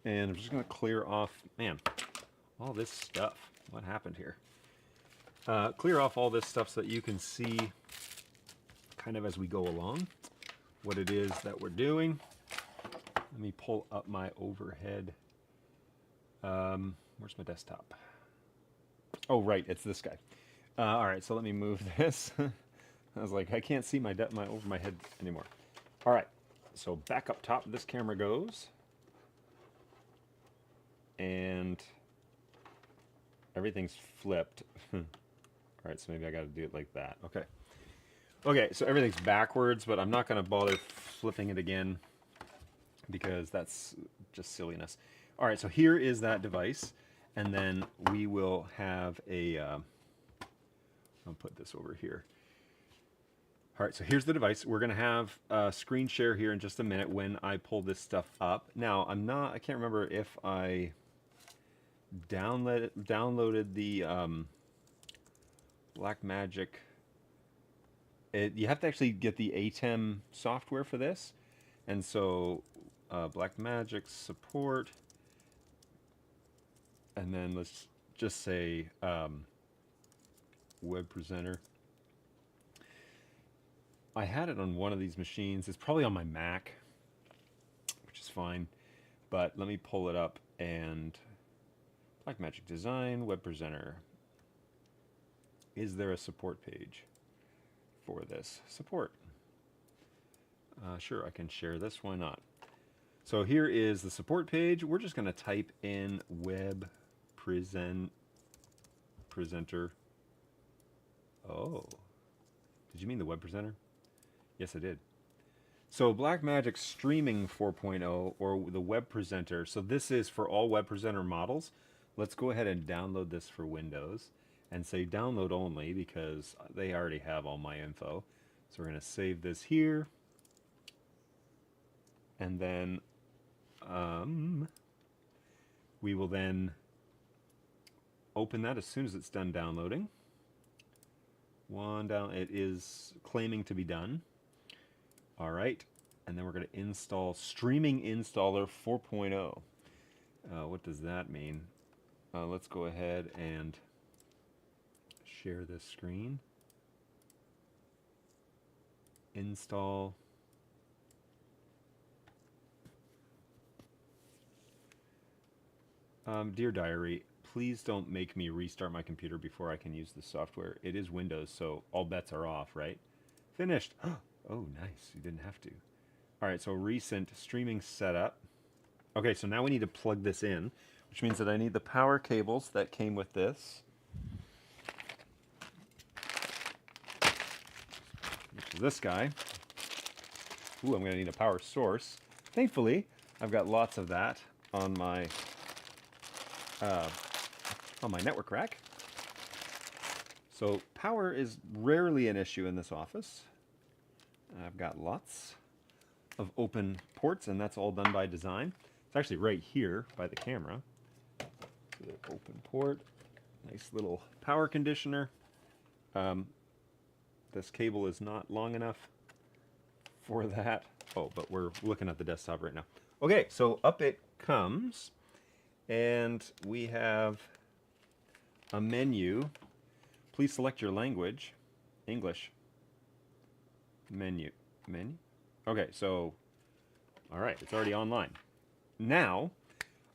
And I'm just going to clear off, man, all this stuff. What happened here? Clear off all this stuff so that you can see kind of as we go along what it is that we're doing. Let me pull up my overhead. Where's my desktop? Oh, right, it's this guy. All right, so let me move this. I was like, I can't see my over my head anymore. All right, so back up top, this camera goes. And everything's flipped. All right, so maybe I got to do it like that. Okay. Okay, so everything's backwards, but I'm not going to bother flipping it again because that's just silliness. All right, so here is that device, and then we will have a. I'll put this over here. All right, so here's the device. We're gonna have a screen share here in just a minute when I pull this stuff up. Now, I can't remember if I downloaded the Blackmagic. You have to actually get the ATEM software for this, and so Blackmagic support, and then let's just say web presenter. I had it on one of these machines. It's probably on my Mac, which is fine. But let me pull it up and Blackmagic Design, Web Presenter. Is there a support page for this? Support. Sure, I can share this. Why not? So here is the support page. We're just going to type in Web Presenter. Oh, did you mean the Web Presenter? Yes, I did. So Blackmagic Streaming 4.0 or the Web Presenter. So this is for all Web Presenter models. Let's go ahead and download this for Windows and say download only because they already have all my info. So we're going to save this here. And then we will then open that as soon as it's done downloading. One down. It is claiming to be done. All right, and then we're going to install Streaming Installer 4.0. What does that mean? Let's go ahead and share this screen. Install. Dear Diary, please don't make me restart my computer before I can use the software. It is Windows, so all bets are off, right? Finished. Oh, nice. You didn't have to. All right, so recent streaming setup. Okay, so now we need to plug this in, which means that I need the power cables that came with this. Which is this guy. Ooh, I'm going to need a power source. Thankfully, I've got lots of that on my network rack. So power is rarely an issue in this office. I've got lots of open ports, and that's all done by design. It's actually right here by the camera. Open port, nice little power conditioner. This cable is not long enough for that. Oh, but we're looking at the desktop right now. Okay, so up it comes, and we have a menu. Please select your language. English. Menu. Okay, so, all right, it's already online. Now,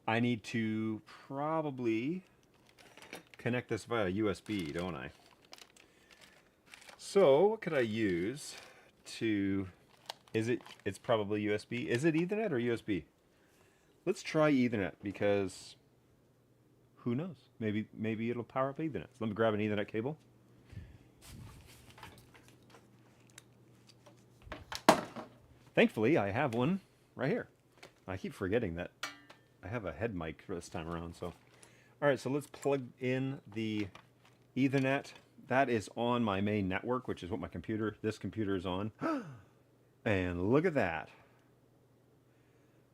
I need to probably connect this via USB, don't I? So, what could I use to, it's probably USB. Is it Ethernet or USB? Let's try Ethernet because who knows? Maybe it'll power up Ethernet. So let me grab an Ethernet cable. Thankfully, I have one right here. I keep forgetting that I have a head mic for this time around. So, all right, so let's plug in the Ethernet. That is on my main network, which is what this computer is on. And look at that.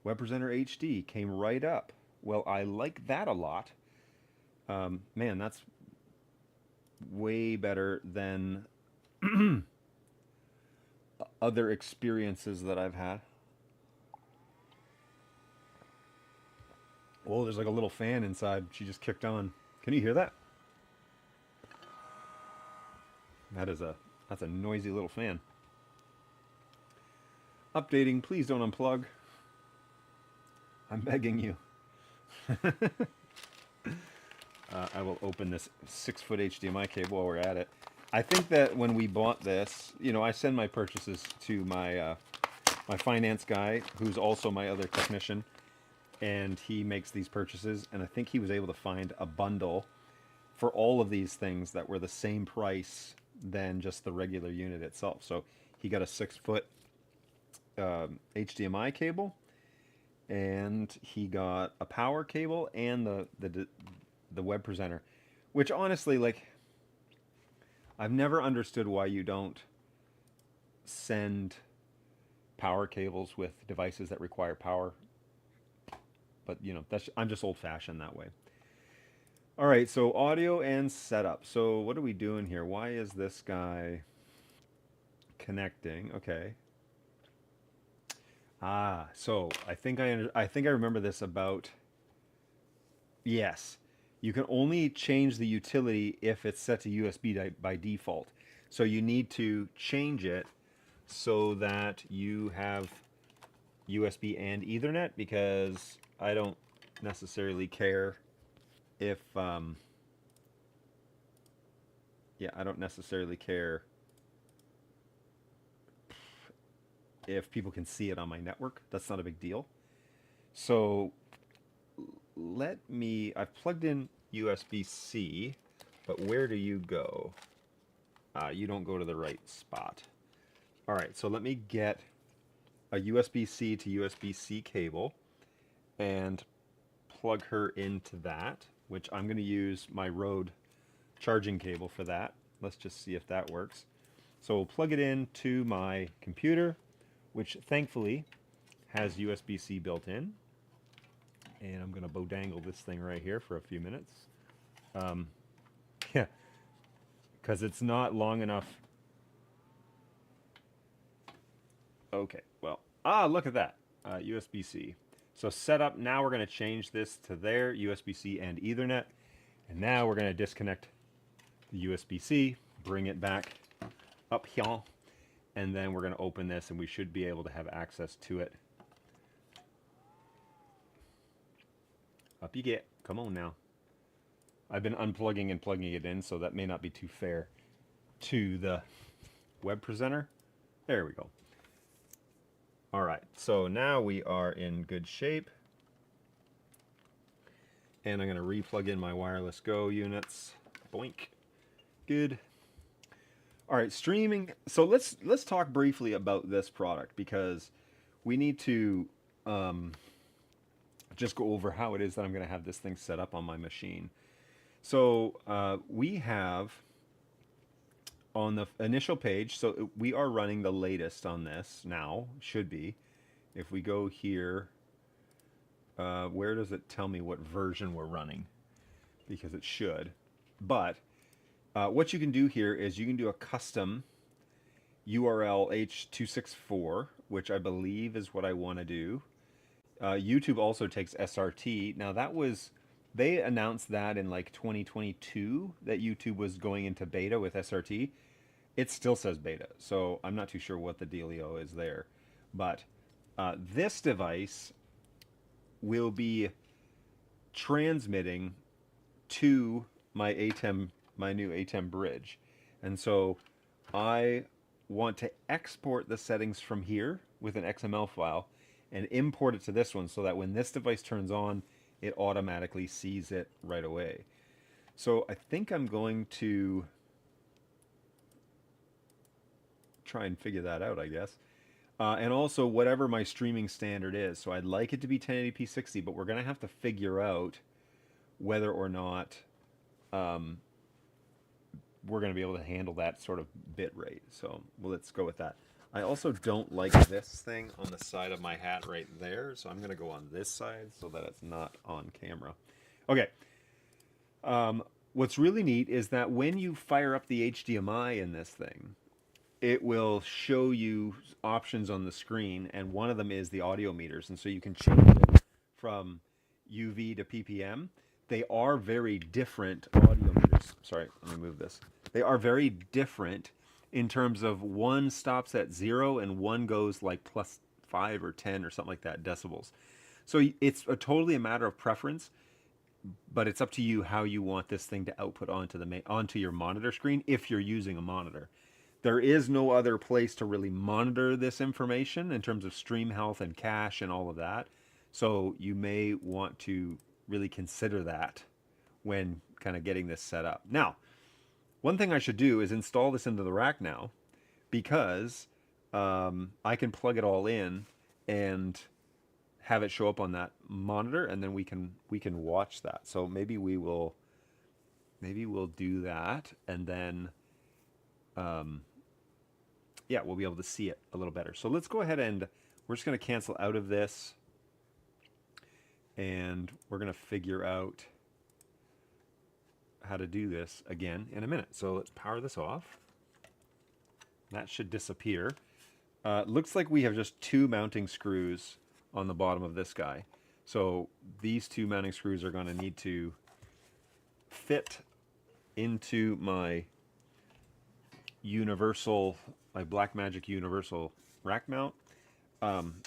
Web Presenter HD came right up. Well, I like that a lot. Man, that's way better than other experiences that I've had. Whoa, there's like a little fan inside. She just kicked on. Can you hear that? That's a noisy little fan. Updating, please don't unplug. I'm begging you. I will open this 6-foot HDMI cable while we're at it. I think that when we bought this, I send my purchases to my my finance guy, who's also my other technician, and he makes these purchases. And I think he was able to find a bundle for all of these things that were the same price than just the regular unit itself. So he got a 6-foot HDMI cable, and he got a power cable and the web presenter, which honestly, like, I've never understood why you don't send power cables with devices that require power. But I'm just old fashioned that way. All right, so audio and setup. So what are we doing here? Why is this guy connecting? Okay. So I think I remember this about. Yes, you can only change the utility if it's set to USB by default. So you need to change it so that you have USB and Ethernet, because I don't necessarily care if yeah, I don't necessarily care if people can see it on my network. That's not a big deal. So I've plugged in USB-C, but where do you go? You don't go to the right spot. All right, so let me get a USB-C to USB-C cable and plug her into that, which I'm going to use my Rode charging cable for that. Let's just see if that works. So we'll plug it into my computer, which thankfully has USB-C built in. And I'm going to bodangle this thing right here for a few minutes. Yeah, because it's not long enough. Okay, well, look at that, USB-C. So setup, now we're going to change this to there, USB-C and Ethernet. And now we're going to disconnect the USB-C, bring it back up here, and then we're going to open this and we should be able to have access to it. Up you get. Come on now. I've been unplugging and plugging it in, so that may not be too fair to the web presenter. There we go. All right, so now we are in good shape. And I'm going to re-plug in my wireless Go units. Boink. Good. All right, streaming. So let's talk briefly about this product, because we need to just go over how it is that I'm going to have this thing set up on my machine. So we have on the initial page, so we are running the latest on this now, should be. If we go here, where does it tell me what version we're running? Because it should. But what you can do here is you can do a custom URL H264, which I believe is what I want to do. YouTube also takes SRT. Now they announced that in like 2022 that YouTube was going into beta with SRT. It still says beta, so I'm not too sure what the dealio is there. But this device will be transmitting to my new ATEM bridge. And so I want to export the settings from here with an XML file and import it to this one so that when this device turns on, it automatically sees it right away. So I think I'm going to try and figure that out, I guess. And also whatever my streaming standard is. So I'd like it to be 1080p 60, but we're going to have to figure out whether or not we're going to be able to handle that sort of bit rate. So let's go with that. I also don't like this thing on the side of my hat right there, so I'm going to go on this side so that it's not on camera. Okay. What's really neat is that when you fire up the HDMI in this thing, it will show you options on the screen, and one of them is the audio meters, and so you can change it from UV to PPM. They are very different audio meters. Sorry, let me move this. They are very different in terms of one stops at 0 and one goes like +5 or 10 or something like that decibels. So it's totally a matter of preference, but it's up to you how you want this thing to output onto your monitor screen if you're using a monitor. There is no other place to really monitor this information in terms of stream health and cache and all of that. So you may want to really consider that when kind of getting this set up. Now, one thing I should do is install this into the rack now, because I can plug it all in and have it show up on that monitor, and then we can watch that. So maybe we'll do that, and then yeah, we'll be able to see it a little better. So let's go ahead and we're just going to cancel out of this, and we're going to figure out how to do this again in a minute. So let's power this off. That should disappear. Looks like we have just 2 mounting screws on the bottom of this guy. So these 2 mounting screws are going to need to fit into my universal, my Blackmagic universal rack mount.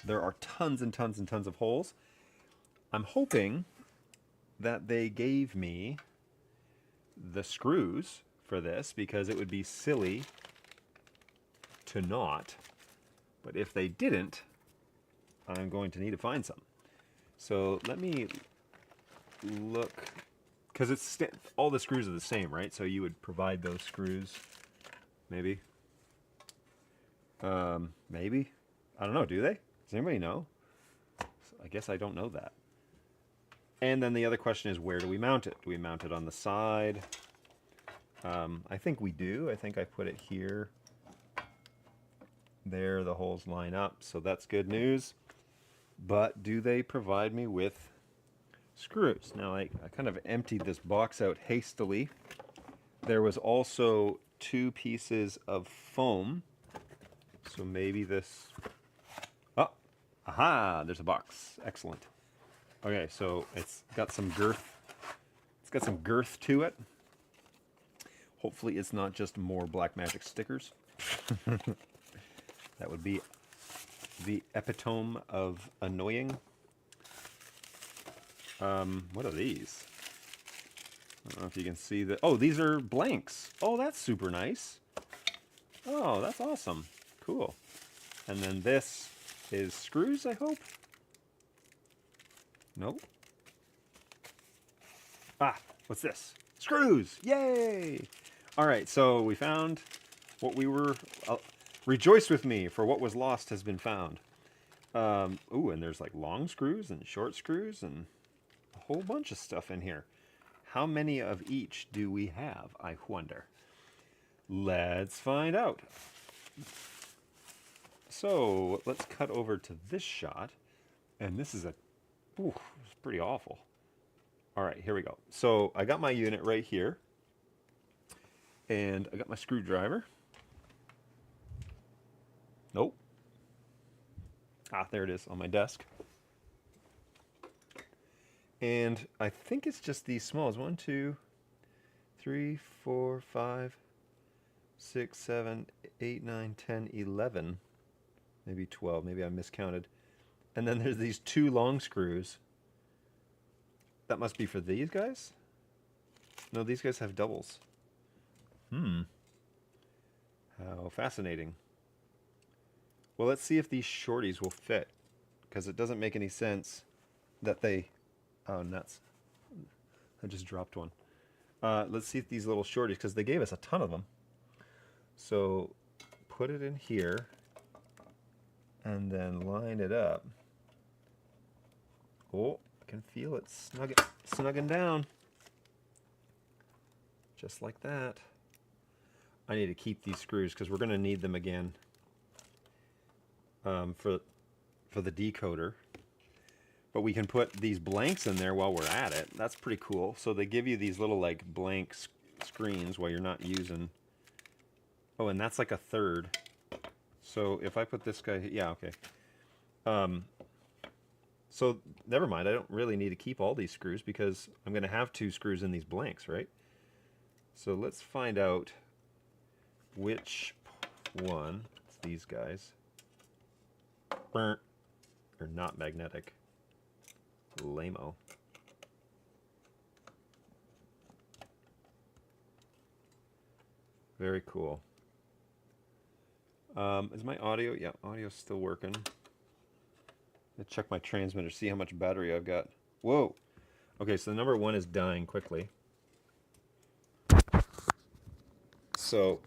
There are tons and tons and tons of holes. I'm hoping that they gave me the screws for this, because it would be silly to not. But if they didn't, I'm going to need to find some. So let me look, because it's all the screws are the same, right? So you would provide those screws, maybe. Maybe. I don't know, do they? Does anybody know? I guess I don't know that. And then the other question is, where do we mount it? Do we mount it on the side? I think we do. I think I put it here. There, the holes line up, so that's good news. But do they provide me with screws? Now, I kind of emptied this box out hastily. There was also 2 pieces of foam. So maybe this... Oh! Aha! There's a box. Excellent. Okay, so it's got some girth. It's got some girth to it. Hopefully it's not just more Blackmagic stickers. That would be the epitome of annoying. What are these? I don't know if you can see that. Oh, these are blanks. Oh, that's super nice. Oh, that's awesome. Cool. And then this is screws, I hope? Nope. Ah, what's this? Screws! Yay! All right, so we found what we were... rejoice with me, for what was lost has been found. Ooh, and there's like long screws and short screws and a whole bunch of stuff in here. How many of each do we have, I wonder? Let's find out. So let's cut over to this shot. And this is it's pretty awful. All right, here we go. So I got my unit right here. And I got my screwdriver. Nope. Ah, there it is on my desk. And I think it's just these smalls. 1, 2, 3, 4, 5, 6, 7, 8, 9, 10, 11. Maybe 12. Maybe I miscounted. And then there's these 2 long screws. That must be for these guys? No, these guys have doubles. How fascinating. Well, let's see if these shorties will fit, because it doesn't make any sense that they... Oh, nuts. I just dropped one. Let's see if these little shorties, because they gave us a ton of them. So put it in here, and then line it up. Oh, I can feel it snugging down. Just like that. I need to keep these screws, because we're going to need them again. For the decoder, but we can put these blanks in there while we're at it. That's pretty cool. So they give you these little like blank screens while you're not using. Oh, and that's like a third. So if I put this guy, yeah, okay. So never mind. I don't really need to keep all these screws, because I'm going to have 2 screws in these blanks, right? So let's find out which one. It's these guys. Or not magnetic. Lame-o. Very cool. Is my audio? Yeah, audio's still working. Let's check my transmitter, see how much battery I've got. Whoa! Okay, so the number 1 is dying quickly. So,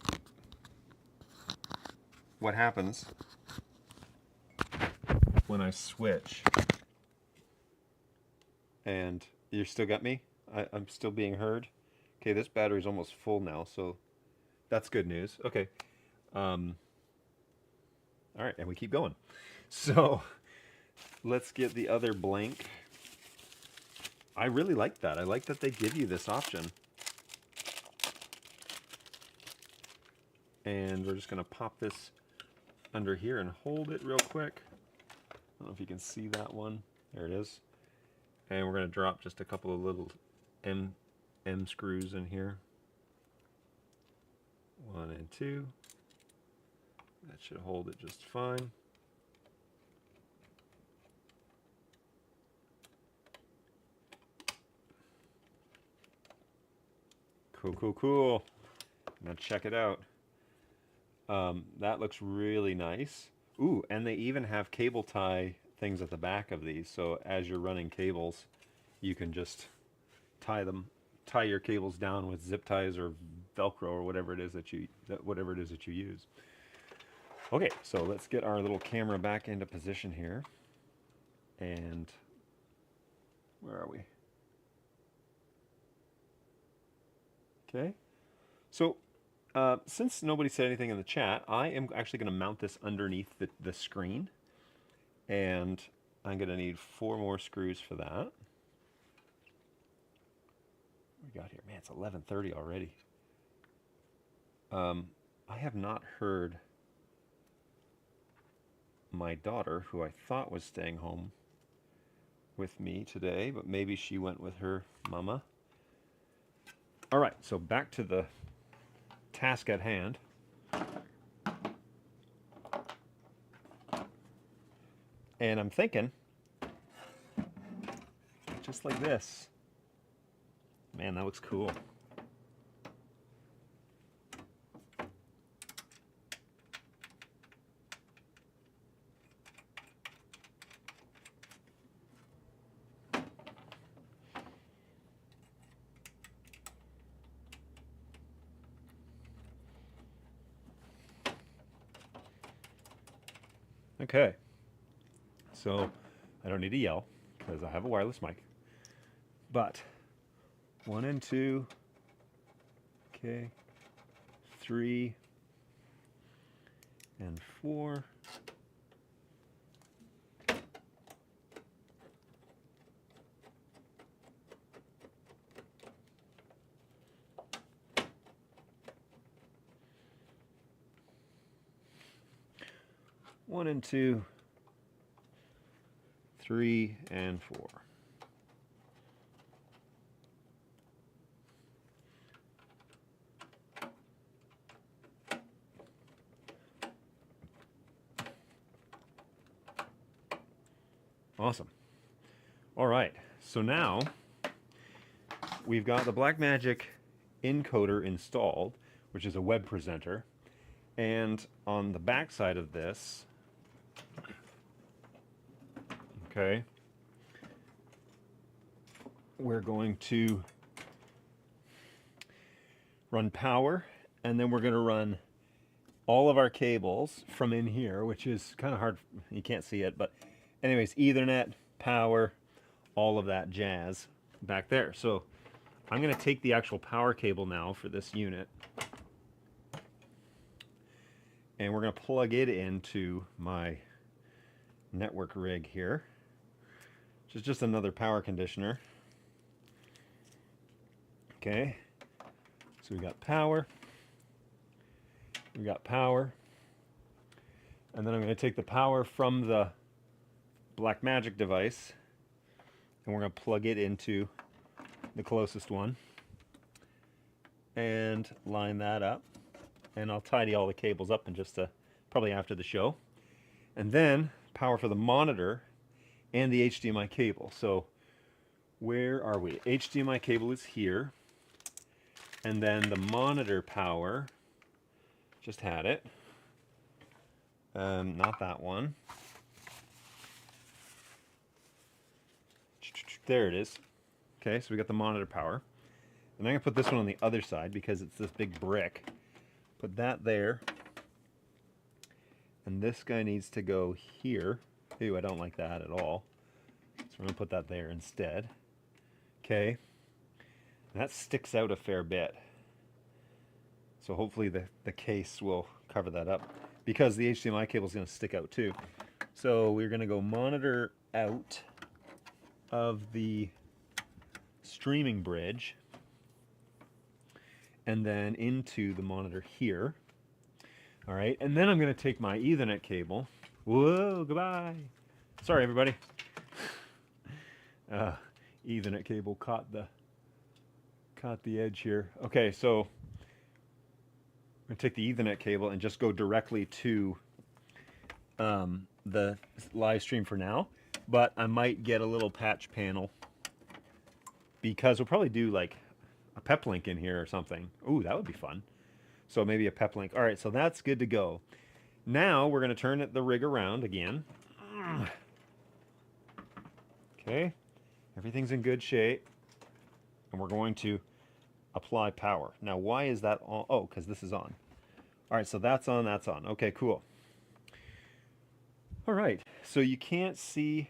what happens when I switch? And you still got me? I'm still being heard? Okay, this battery's almost full now, so that's good news. Okay. All right, and we keep going. So let's get the other blank. I really like that. I like that they give you this option. And we're just going to pop this under here and hold it real quick. I don't know if you can see that one. There it is. And we're going to drop just a couple of little M screws in here. 1 and 2. That should hold it just fine. Cool, cool, cool. Now check it out. That looks really nice. Ooh, and they even have cable tie things at the back of these, so as you're running cables, you can just tie your cables down with zip ties or Velcro or whatever it is that you use. Okay, so let's get our little camera back into position here. And where are we? Okay. So since nobody said anything in the chat, I am actually going to mount this underneath the screen. And I'm going to need 4 more screws for that. What we got here? Man, it's 11:30 already. I have not heard my daughter, who I thought was staying home with me today, but maybe she went with her mama. All right, so back to the task at hand. And I'm thinking, just like this. Man, that looks cool. Okay, so I don't need to yell because I have a wireless mic, but 1 and 2, okay, 3 and 4, one and 2, 3 and 4. Awesome. All right, so now we've got the Blackmagic encoder installed, which is a web presenter. And on the back side of this, okay, we're going to run power, and then we're going to run all of our cables from in here, which is kind of hard. You can't see it, but anyways, Ethernet, power, all of that jazz back there. So I'm going to take the actual power cable now for this unit, and we're going to plug it into my network rig here, which is just another power conditioner. Okay, so we got power, and then I'm going to take the power from the Blackmagic device, and we're going to plug it into the closest one and line that up, and I'll tidy all the cables up in just probably after the show. And then power for the monitor and the HDMI cable. So where are we? HDMI cable is here, and then the monitor power, just had it, not that one. There it is. Okay, so we got the monitor power. And I'm going to put this one on the other side because it's this big brick. Put that there. And this guy needs to go here. Ew, I don't like that at all. So we're going to put that there instead. Okay. And that sticks out a fair bit. So hopefully the case will cover that up. because the HDMI cable is going to stick out too. So we're going to go monitor out of the streaming bridge and then into the monitor here. All right, and then I'm going to take my Ethernet cable. Whoa, goodbye. Sorry, everybody. Ethernet cable caught the edge here. Okay, so I'm going to take the Ethernet cable and just go directly to the live stream for now. But I might get a little patch panel because we'll probably do like a pep link in here or something. Ooh, that would be fun. So maybe a pep link. All right, so that's good to go. Now we're going to turn the rig around again. Okay, everything's in good shape. And we're going to apply power. Now, why is that on? Oh, because this is on. All right, so that's on, that's on. Okay, cool. All right, so you can't see,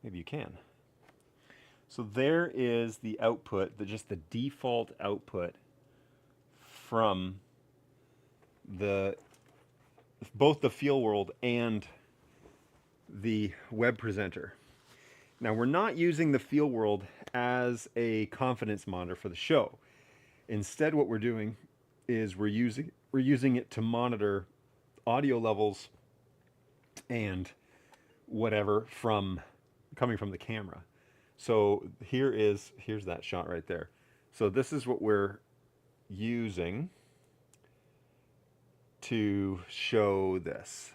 maybe you can. So there is the output, just the default output from both the Feel World and the web presenter. Now we're not using the Feel World as a confidence monitor for the show. Instead, what we're doing is we're using it to monitor audio levels and whatever coming from the camera. So here's that shot right there. So this is what we're using to show this.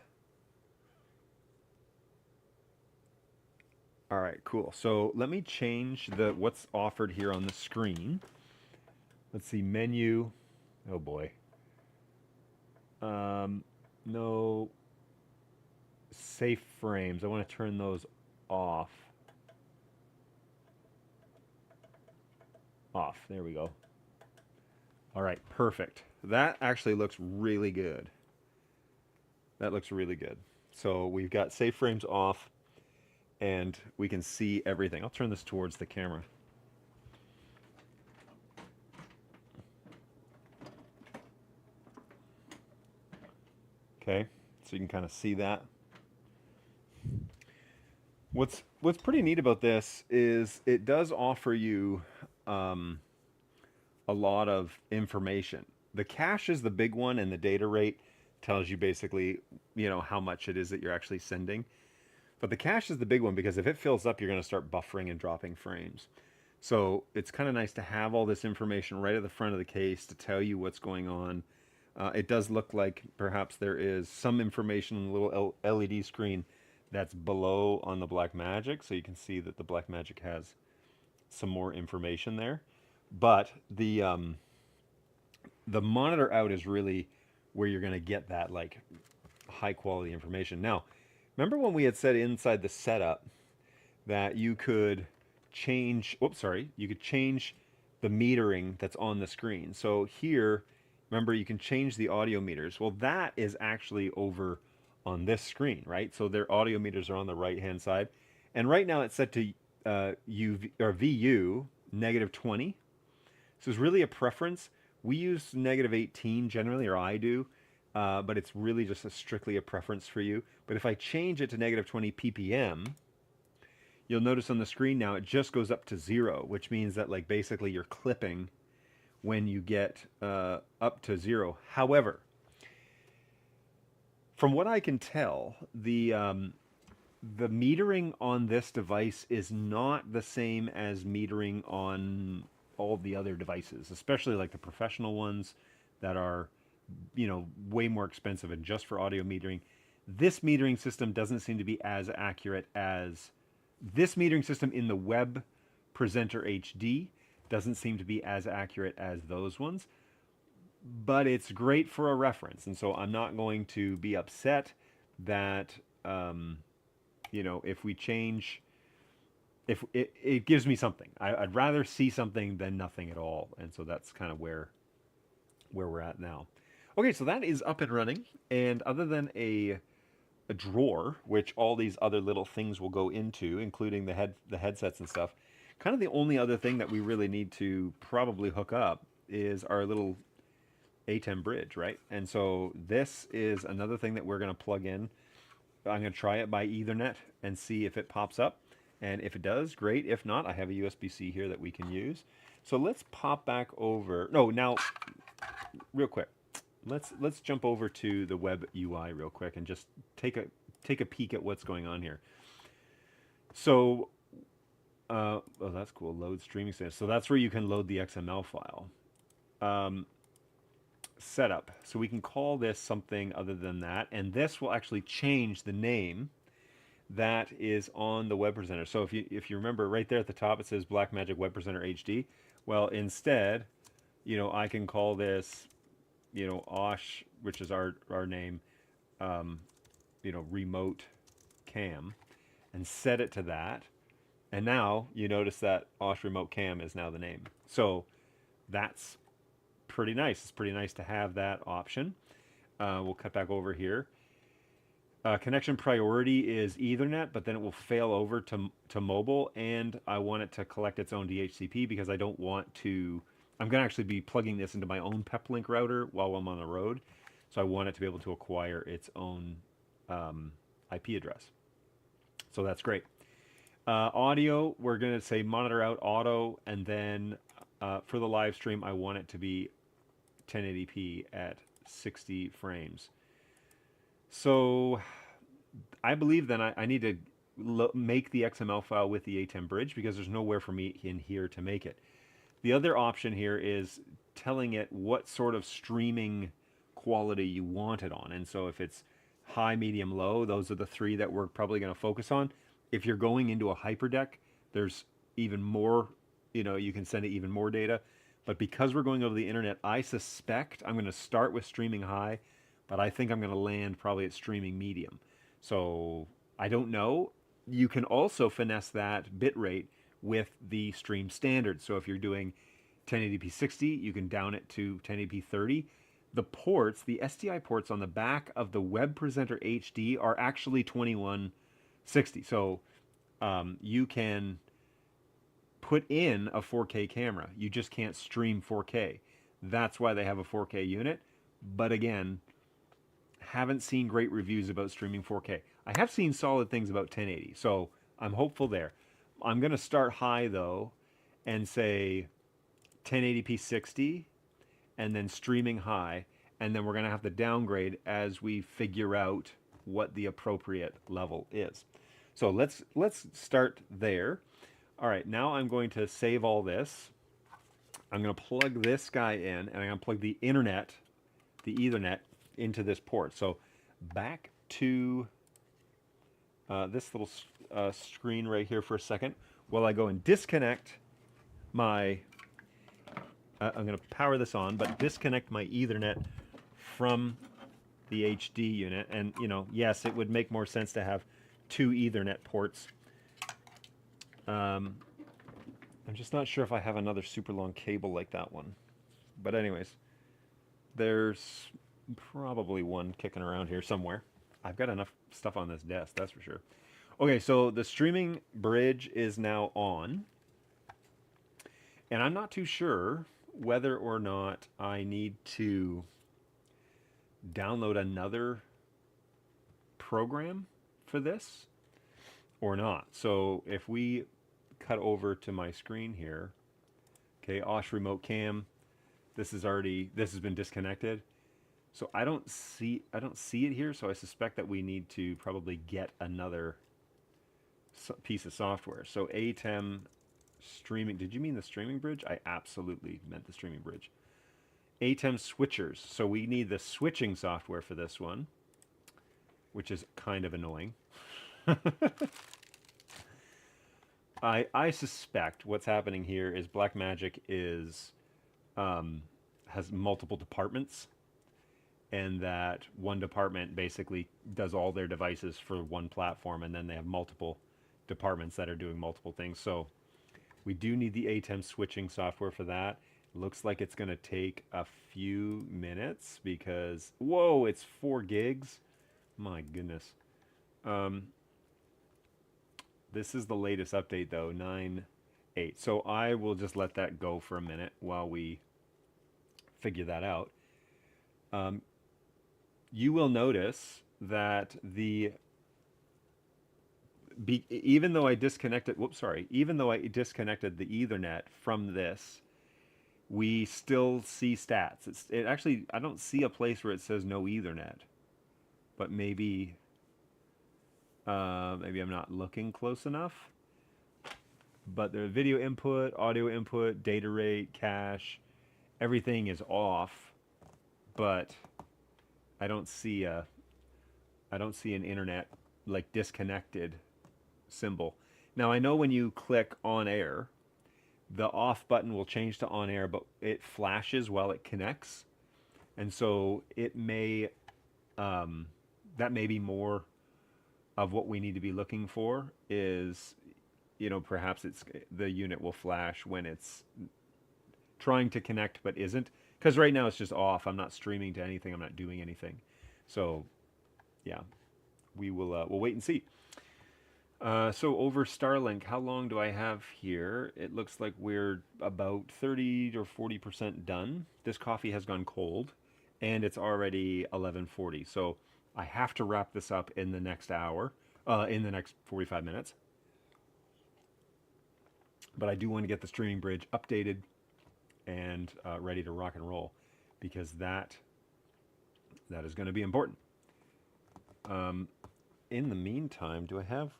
All right, cool. So let me change what's offered here on the screen. Let's see, menu. Oh boy. No safe frames. I want to turn those off. Off. There we go. All right, perfect. That actually looks really good. That looks really good. So we've got safe frames off and we can see everything. I'll turn this towards the camera. Okay, so you can kind of see that. What's pretty neat about this is it does offer you a lot of information. The cache is the big one, and the data rate tells you basically, how much it is that you're actually sending. But the cache is the big one because if it fills up, you're going to start buffering and dropping frames. So it's kind of nice to have all this information right at the front of the case to tell you what's going on. It does look like perhaps there is some information on the little LED screen that's below on the Blackmagic, so you can see that the Blackmagic has some more information there. But the monitor out is really where you're going to get that like high quality information. Now, remember when we had said inside the setup that you could change, you could change the metering that's on the screen. So here, remember, you can change the audio meters. Well, that is actually over on this screen, right? So their audio meters are on the right-hand side. And right now it's set to VU -20. So it's really a preference. We use -18 generally, or I do, but it's really just strictly a preference for you. But if I change it to -20 ppm, you'll notice on the screen now it just goes up to 0, which means that like basically you're clipping when you get up to 0. However, from what I can tell, the metering on this device is not the same as metering on all the other devices, especially like the professional ones that are, way more expensive and just for audio metering. This metering system doesn't seem to be as accurate as this metering system in the Web Presenter HD doesn't seem to be as accurate as those ones, but it's great for a reference. And so I'm not going to be upset that, if we change, if it gives me something. I'd rather see something than nothing at all. And so that's kind of where we're at now. Okay, so that is up and running. And other than a drawer, which all these other little things will go into, including the headsets and stuff, kind of the only other thing that we really need to probably hook up is our little ATEM bridge, right? And so this is another thing that we're going to plug in. I'm going to try it by Ethernet and see if it pops up. And if it does, great. If not, I have a USB-C here that we can use. So let's pop back over. No, now, real quick. Let's jump over to the web UI real quick and just take a peek at what's going on here. So, oh, that's cool. Load streaming standards. So that's where you can load the XML file. Setup. So we can call this something other than that, and this will actually change the name that is on the web presenter. So if you remember right there at the top, it says Blackmagic Web Presenter HD. Well, instead, I can call this, Osh, which is our name, remote cam, and set it to that. And now you notice that Osh remote cam is now the name. So that's pretty nice. It's pretty nice to have that option. We'll cut back over here. Connection priority is Ethernet, but then it will fail over to mobile, and I want it to collect its own DHCP because I don't want to. I'm going to actually be plugging this into my own PepLink router while I'm on the road, so I want it to be able to acquire its own IP address. So that's great. Audio, we're going to say monitor out auto, and then for the live stream, I want it to be 1080p at 60 frames. So I believe then I need to make the XML file with the ATEM bridge because there's nowhere for me in here to make it. The other option here is telling it what sort of streaming quality you want it on. And so if it's high, medium, low, those are the three that we're probably going to focus on. If you're going into a hyperdeck, there's even more, you can send it even more data. But because we're going over the internet, I suspect I'm going to start with streaming high, but I think I'm going to land probably at streaming medium. So I don't know. You can also finesse that bitrate with the stream standard. So if you're doing 1080p 60, you can down it to 1080p 30. The ports, the SDI ports on the back of the Web Presenter HD are actually 2160. So you can put in a 4K camera. You just can't stream 4K. That's why they have a 4K unit. But again, haven't seen great reviews about streaming 4K. I have seen solid things about 1080, so I'm hopeful there. I'm going to start high though and say 1080p 60 and then streaming high, and then we're going to have to downgrade as we figure out what the appropriate level is. So let's start there. All right, now I'm going to save all this. I'm going to plug this guy in, and I'm going to plug the internet, the Ethernet, into this port. So back to this little screen right here for a second while I go and disconnect my, I'm going to power this on, but disconnect my Ethernet from the HD unit. And, yes, it would make more sense to have two Ethernet ports. I'm just not sure if I have another super long cable like that one. But anyways, there's probably one kicking around here somewhere. I've got enough stuff on this desk, that's for sure. Okay, so the streaming bridge is now on. And I'm not too sure whether or not I need to download another program for this or not. So if we cut over to my screen here, okay, Osh remote cam, this has been disconnected. So I don't see it here, so I suspect that we need to probably get another piece of software. So ATEM streaming, did you mean the streaming bridge? I absolutely meant the streaming bridge. ATEM switchers. So we need the switching software for this one, which is kind of annoying. I suspect what's happening here is Blackmagic has multiple departments, and that one department basically does all their devices for one platform, and then they have multiple departments that are doing multiple things. So we do need the ATEM switching software for that. Looks like it's going to take a few minutes because, whoa, it's 4 gigs. My goodness. This is the latest update though, 9.8. So I will just let that go for a minute while we figure that out. You will notice that even though I disconnected, whoops, sorry, even though I disconnected the Ethernet from this, we still see stats. It actually, I don't see a place where it says no Ethernet, but maybe I'm not looking close enough. But the video input, audio input, data rate, cache, everything is off, but I don't see an internet like disconnected symbol. Now I know when you click on air, the off button will change to on air, but it flashes while it connects, and so it may that may be more of what we need to be looking for is, perhaps the unit will flash when it's trying to connect but isn't, because right now it's just off. I'm not streaming to anything. I'm not doing anything. So yeah, we'll wait and see. So over Starlink, how long do I have here? It looks like we're about 30 or 40% done. This coffee has gone cold, and it's already 11:40. So I have to wrap this up in the next hour, in the next 45 minutes. But I do want to get the streaming bridge updated and ready to rock and roll, because that is going to be important. In the meantime, do I have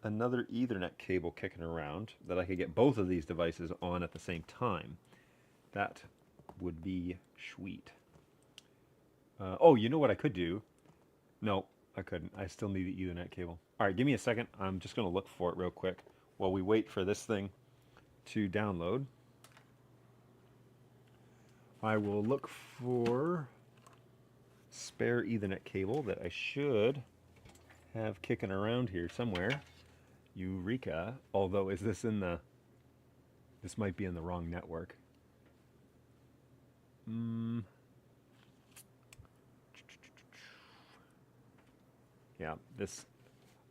another Ethernet cable kicking around that I could get both of these devices on at the same time? That would be sweet. Oh, you know what I could do? No, I couldn't. I still need the Ethernet cable. All right, give me a second. I'm just going to look for it real quick while we wait for this thing to download. I will look for spare Ethernet cable that I should have kicking around here somewhere. Eureka. Although, is this in the... This might be in the wrong network. Yeah, this...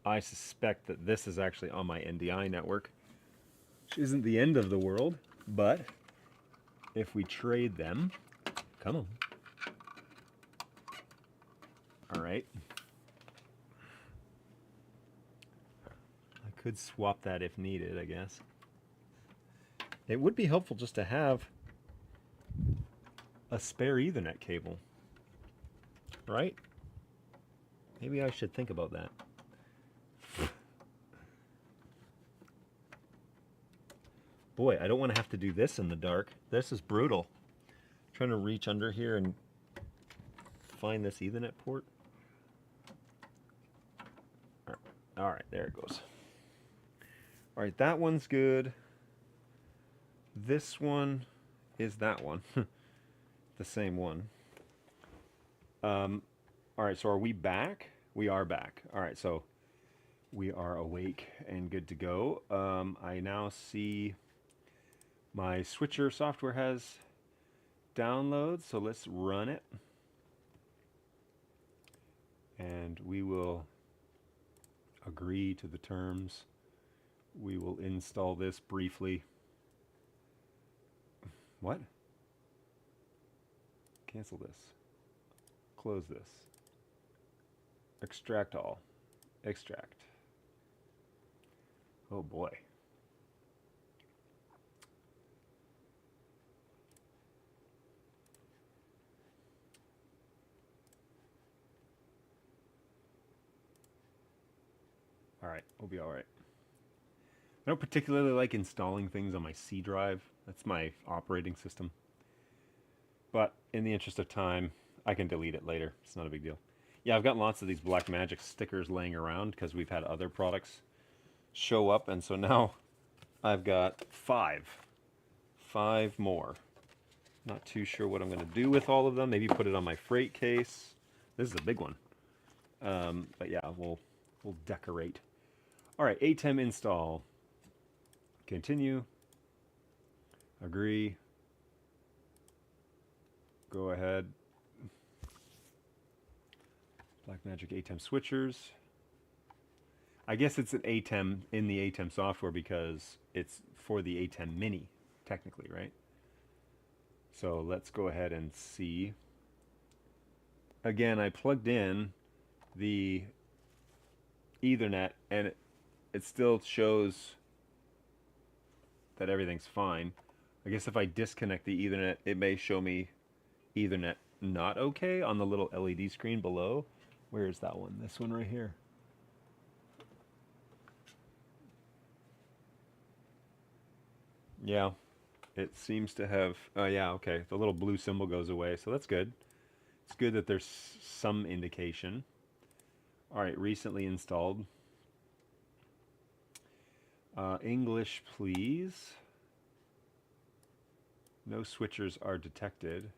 I suspect that this is actually on my NDI network, which isn't the end of the world, but if we trade them... Come on. All right. I could swap that if needed, I guess. It would be helpful just to have a spare Ethernet cable, right? Maybe I should think about that. Boy, I don't want to have to do this in the dark. This is brutal. I'm trying to reach under here and find this Ethernet port. All right, there it goes. All right, that one's good. This one is that one. The same one. All right, so are we back? We are back. All right, so we are awake and good to go. I now see my switcher software has download, so let's run it. And we will agree to the terms. We will install this briefly. What? Cancel this. Close this. Extract all. Extract. Oh boy. All right, we'll be all right. I don't particularly like installing things on my C drive. That's my operating system. But in the interest of time, I can delete it later. It's not a big deal. Yeah, I've got lots of these Blackmagic stickers laying around because we've had other products show up, and so now I've got five more. Not too sure what I'm going to do with all of them. Maybe put it on my freight case. This is a big one. But yeah, we'll decorate. All right, ATEM install. Continue. Agree. Go ahead. Blackmagic ATEM switchers. I guess it's an ATEM in the ATEM software because it's for the ATEM Mini, technically, right? So let's go ahead and see. again, I plugged in the Ethernet, and it still shows that everything's fine. I guess if I disconnect the Ethernet, it may show me Ethernet not okay on the little LED screen below. Where is that one? This one right here. Yeah, it seems to have, oh yeah, okay. The little blue symbol goes away, so that's good. It's good that there's some indication. All right, recently installed. English, please. No switchers are detected.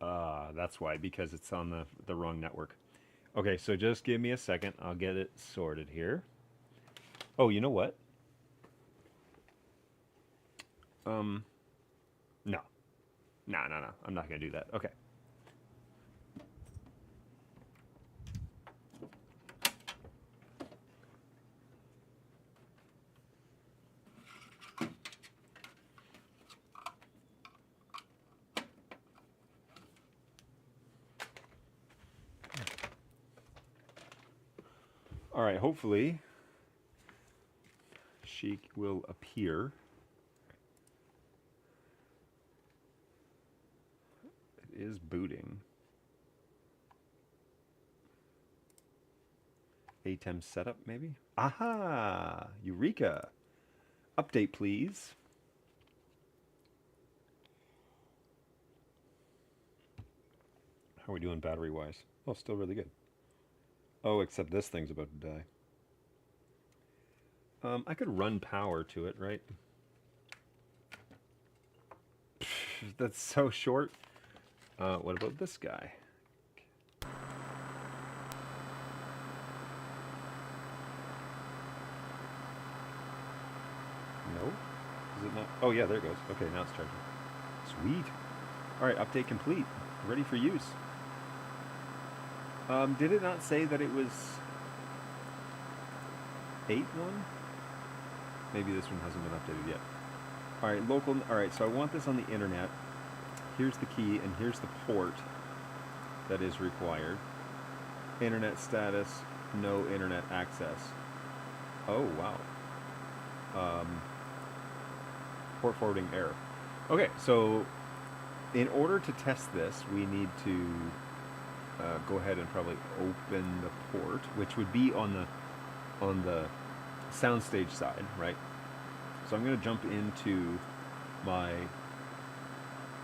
That's why, because it's on the wrong network. Okay, so just give me a second. I'll get it sorted here. Oh, you know what? No. No. I'm not going to do that. Okay. All right, hopefully she will appear. It is booting. ATEM setup, maybe? Aha! Eureka! Update, please. How are we doing battery-wise? Oh, still really good. Oh, except this thing's about to die. I could run power to it, right? That's so short. What about this guy? No? Is it not? Oh, yeah, there it goes. Okay, now it's charging. Sweet. All right, update complete. Ready for use. Did it not say that it was 8.1? Maybe this one hasn't been updated yet. All right, local. All right, so I want this on the internet. Here's the key, and here's the port that is required. Internet status, no internet access. Oh, wow. Port forwarding error. Okay, so in order to test this, we need to go ahead and probably open the port, which would be on the Soundstage side, right? So I'm going to jump into my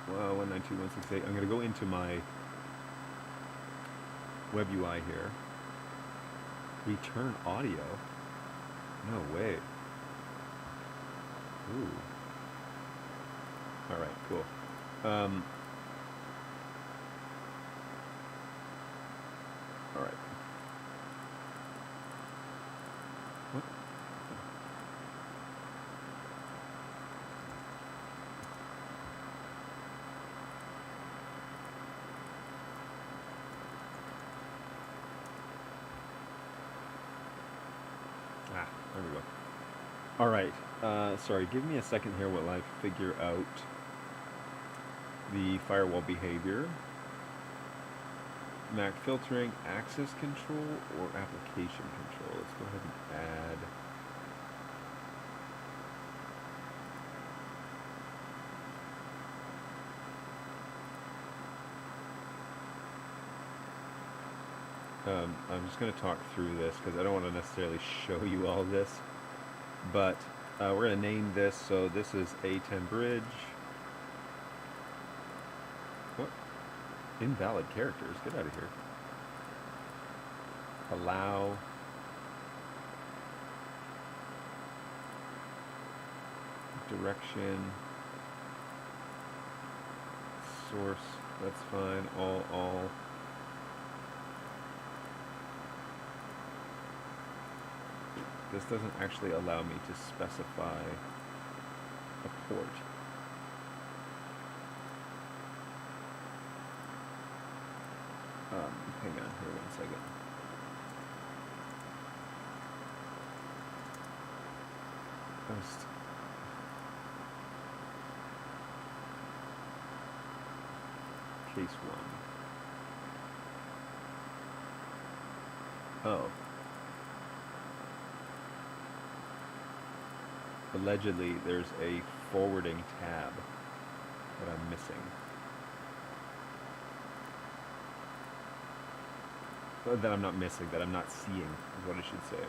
192.168. I'm going to go into my web UI here. Return audio? No way. Ooh. All right, cool. All right. What? Ah, there we go. All right. Sorry, give me a second here while I figure out the firewall behavior. Mac filtering, access control, or application control. Let's go ahead and add. I'm just going to talk through this because I don't want to necessarily show you all this. But we're going to name this. So this is A10 bridge. What? Invalid characters. Get out of here. Allow. Direction. Source. That's fine. All. This doesn't actually allow me to specify a port. Hang on here 1 second. Post. Case 1. Oh. Allegedly, there's a forwarding tab that I'm missing. That I'm not missing, that I'm not seeing, is what I should say.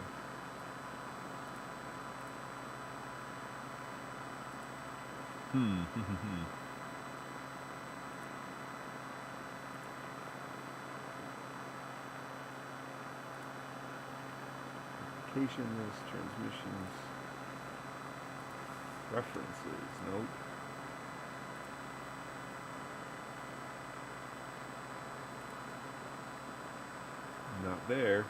Application list, transmissions, references, nope. Not there.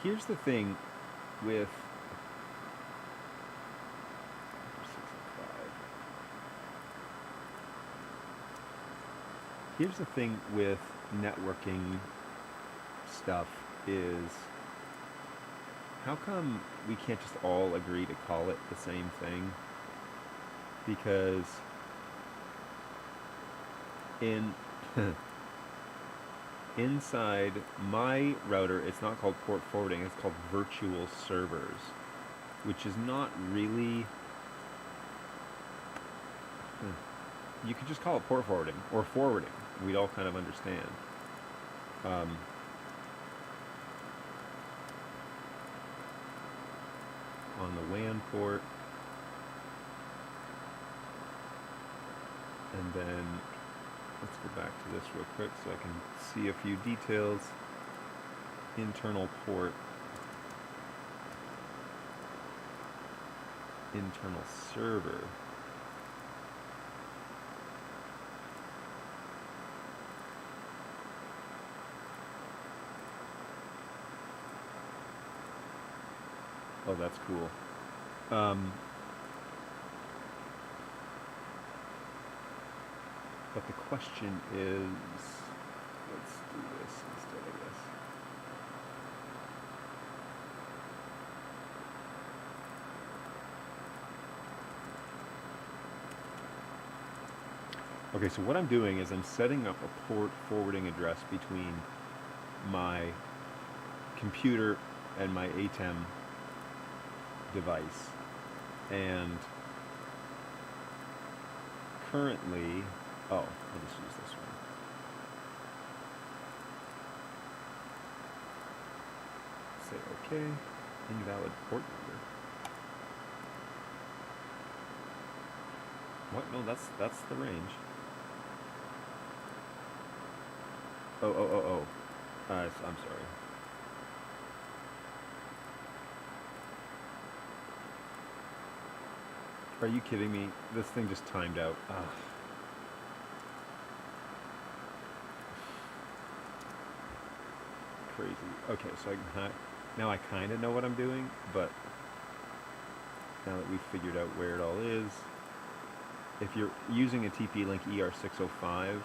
Here's the thing with 605. Here's the thing with networking stuff is how come we can't just all agree to call it the same thing? Because in inside my router, it's not called port forwarding, it's called virtual servers, which is not really... You could just call it port forwarding or forwarding. We'd all kind of understand. On the WAN port, and then let's go back to this real quick so I can see a few details. Internal port, internal server. Oh, that's cool. But the question is, let's do this instead of this. Okay, so what I'm doing is I'm setting up a port forwarding address between my computer and my ATEM device. And currently, I'll just use this one. Say OK, invalid port number. What? No, that's the range. Oh. I'm sorry. Are you kidding me? This thing just timed out. Ugh. Crazy. Okay, so now I kind of know what I'm doing, but now that we've figured out where it all is, if you're using a TP-Link ER605,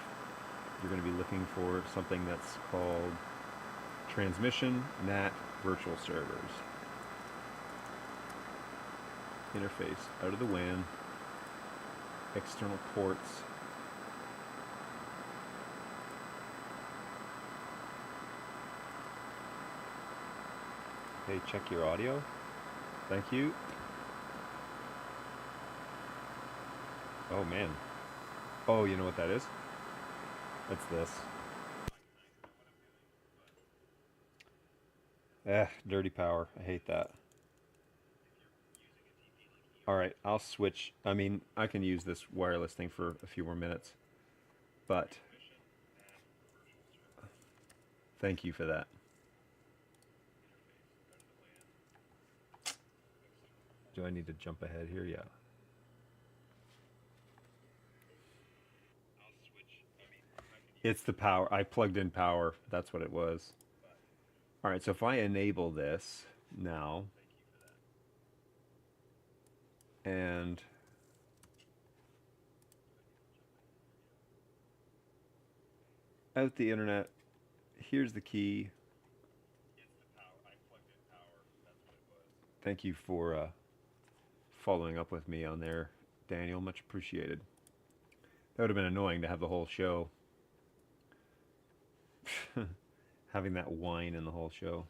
you're going to be looking for something that's called transmission NAT virtual servers. Interface out of the WAN, external ports. Hey, check your audio. Thank you. Oh man. Oh, you know what that is? That's this. Dirty power. I hate that. Alright, I'll switch. I mean, I can use this wireless thing for a few more minutes. But thank you for that. Do I need to jump ahead here? Yeah. It's the power. I plugged in power. That's what it was. Alright, so if I enable this now, and out the internet, here's the key. Thank you for following up with me on there, Daniel. Much appreciated. That would have been annoying to have the whole show having that whine in the whole show.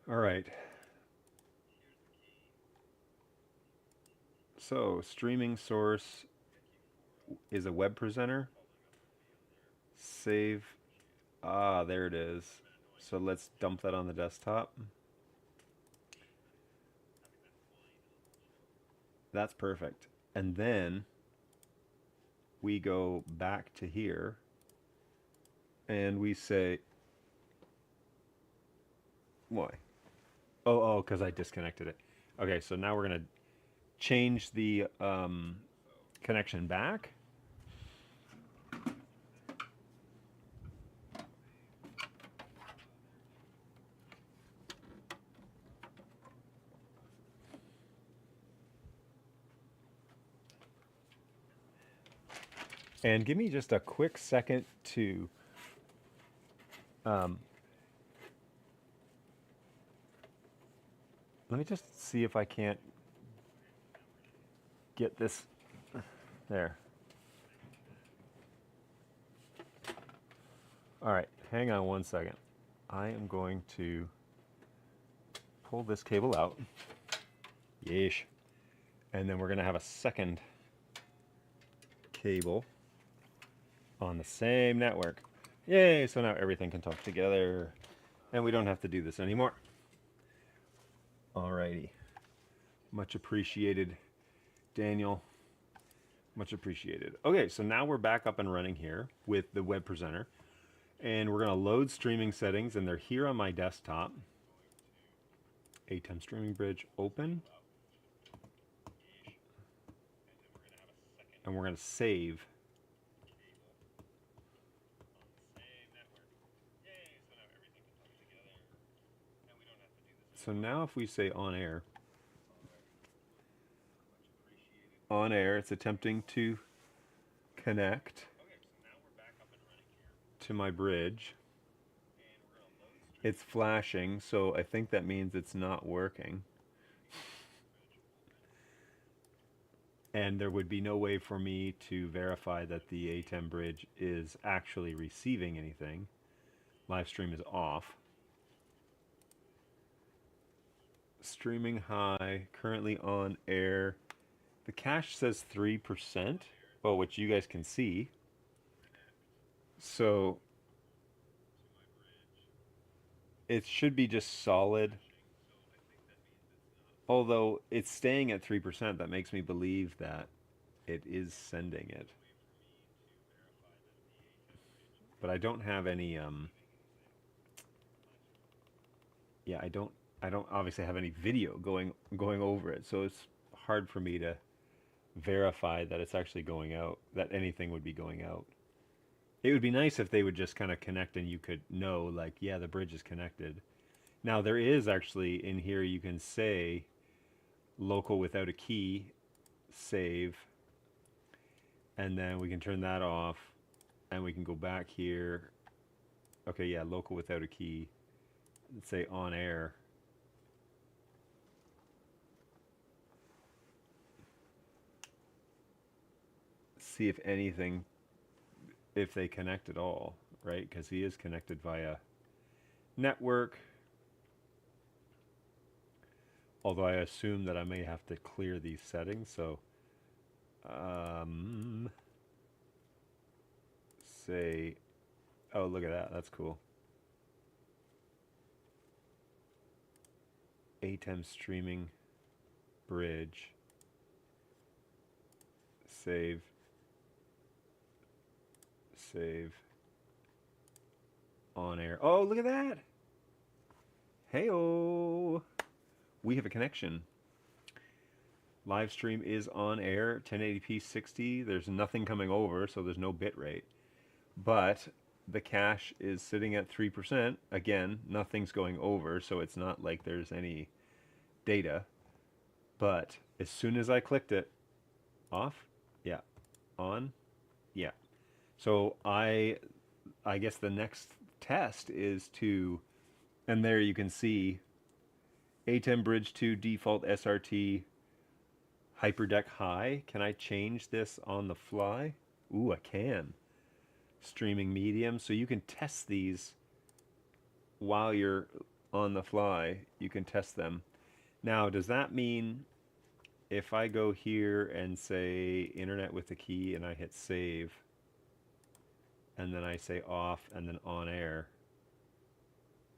All right. So, streaming source is a web presenter. Save. Ah, there it is. So let's dump that on the desktop. That's perfect. And then we go back to here and we say, why? Oh, because I disconnected it. Okay, so now we're going to change the connection back. And give me just a quick second to um, let me just see if I can't get this there. All right, hang on one second. I am going to pull this cable out. Yeesh. And then we're going to have a second cable on the same network. Yay, so now everything can talk together and we don't have to do this anymore. Alrighty. Much appreciated, Daniel. Much appreciated. Okay, so now we're back up and running here with the web presenter. And we're going to load streaming settings, and they're here on my desktop. ATEM streaming bridge open. And we're going to save. So now if we say on air, it's attempting to connect to my bridge. It's flashing, so I think that means it's not working. And there would be no way for me to verify that the ATEM bridge is actually receiving anything. Live stream is off. Streaming high, currently on air. The cache says 3%, well, which you guys can see. So it should be just solid. Although it's staying at 3%, that makes me believe that it is sending it. But I don't have any yeah, I don't obviously have any video going over it. So it's hard for me to verify that it's actually going out, that anything would be going out. It would be nice if they would just kind of connect and you could know, like, yeah, the bridge is connected. Now, there is actually in here, you can say local without a key, save, and then we can turn that off and we can go back here. Okay, yeah, local without a key. Let's say on air. See if anything, if they connect at all, right? Because he is connected via network. Although I assume that I may have to clear these settings, so say, oh, look at that, that's cool. ATEM streaming bridge, save, on air. Oh, look at that! Hey-oh! We have a connection. Live stream is on air, 1080p 60. There's nothing coming over, so there's no bit rate. But the cache is sitting at 3%. Again, nothing's going over, so it's not like there's any data. But as soon as I clicked it, off, yeah, on, yeah. So I guess the next test is to, and there you can see ATEM Bridge 2 default SRT Hyperdeck High. Can I change this on the fly? Ooh, I can. Streaming medium. So you can test these while you're on the fly. You can test them. Now, does that mean if I go here and say internet with the key and I hit save, and then I say off and then on air,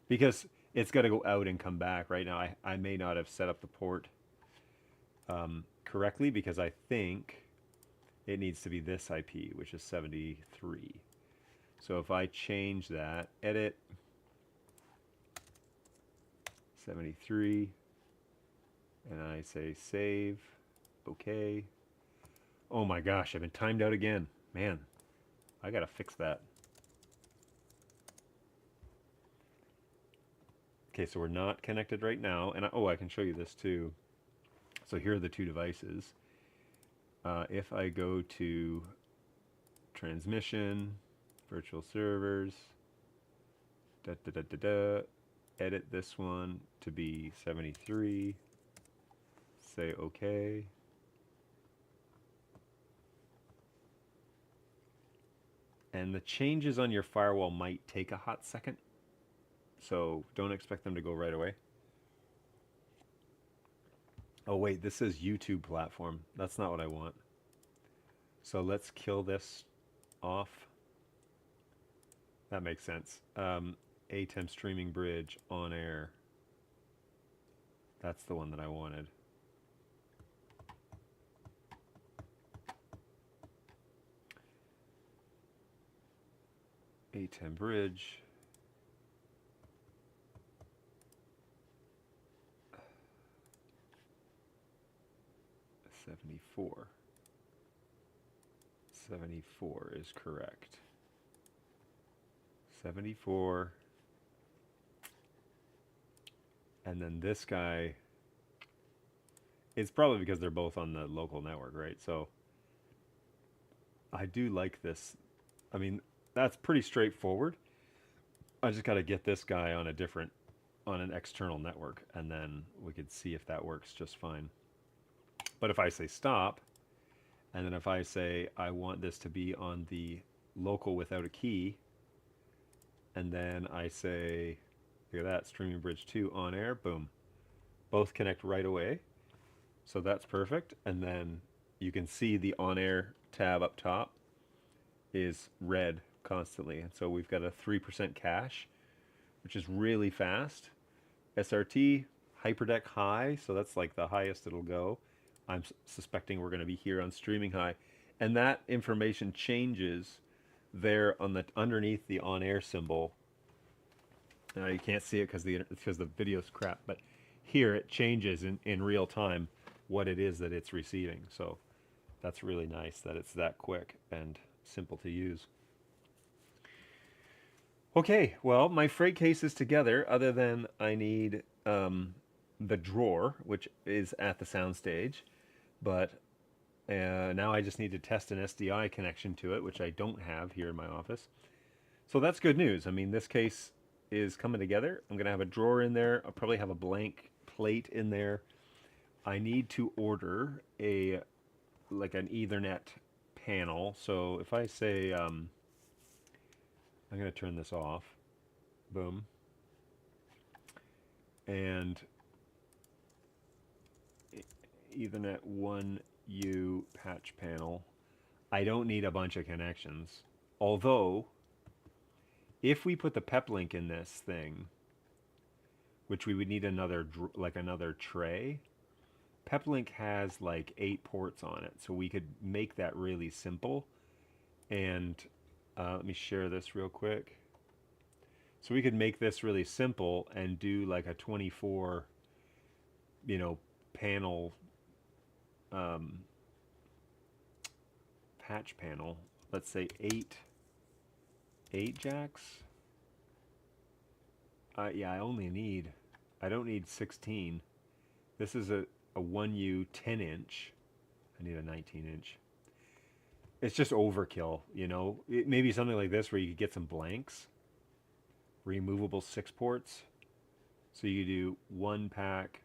because it's got to go out and come back right now. I may not have set up the port correctly, because I think it needs to be this IP, which is 73. So if I change that, edit 73, and I say save, okay. Oh my gosh, I've been timed out again. Man, I gotta fix that. Okay, so we're not connected right now, and I can show you this too. So here are the two devices. If I go to transmission, virtual servers, edit this one to be 73, say OK. And the changes on your firewall might take a hot second, so don't expect them to go right away. Oh wait, this is YouTube platform. That's not what I want. So let's kill this off. That makes sense. ATEM streaming bridge on air. That's the one that I wanted. ATEM bridge. $74. 74 is correct. 74. And then this guy, it's probably because they're both on the local network, right? So I do like this. I mean, that's pretty straightforward. I just got to get this guy on an external network, and then we could see if that works just fine. But if I say stop, and then if I say I want this to be on the local without a key, and then I say, look at that, streaming bridge 2 on air, boom. Both connect right away. So that's perfect. And then you can see the on air tab up top is red constantly. And so we've got a 3% cache, which is really fast. SRT, hyperdeck high, so that's like the highest it'll go. I'm suspecting we're going to be here on streaming high. And that information changes there on the underneath the on-air symbol. Now you can't see it because the video's crap, but here it changes in real time what it is that it's receiving. So that's really nice that it's that quick and simple to use. Okay, well, my freight case is together, other than I need the drawer, which is at the Soundstage, but now I just need to test an SDI connection to it, which I don't have here in my office. So that's good news. I mean, this case is coming together. I'm going to have a drawer in there. I'll probably have a blank plate in there. I need to order like an Ethernet panel. So if I say, I'm going to turn this off. Boom. And Ethernet 1U patch panel. I don't need a bunch of connections. Although, if we put the PEP-Link in this thing, which we would need another tray, PEP-Link has like 8 ports on it, so we could make that really simple. And let me share this real quick. So we could make this really simple and do like a 24, panel patch panel. Let's say 8 jacks. Yeah, I don't need 16. This is a 1U 10 inch. I need a 19 inch. it's just overkill, you know. Maybe something like this where you could get some blanks, removable 6 ports. So you do 1 pack.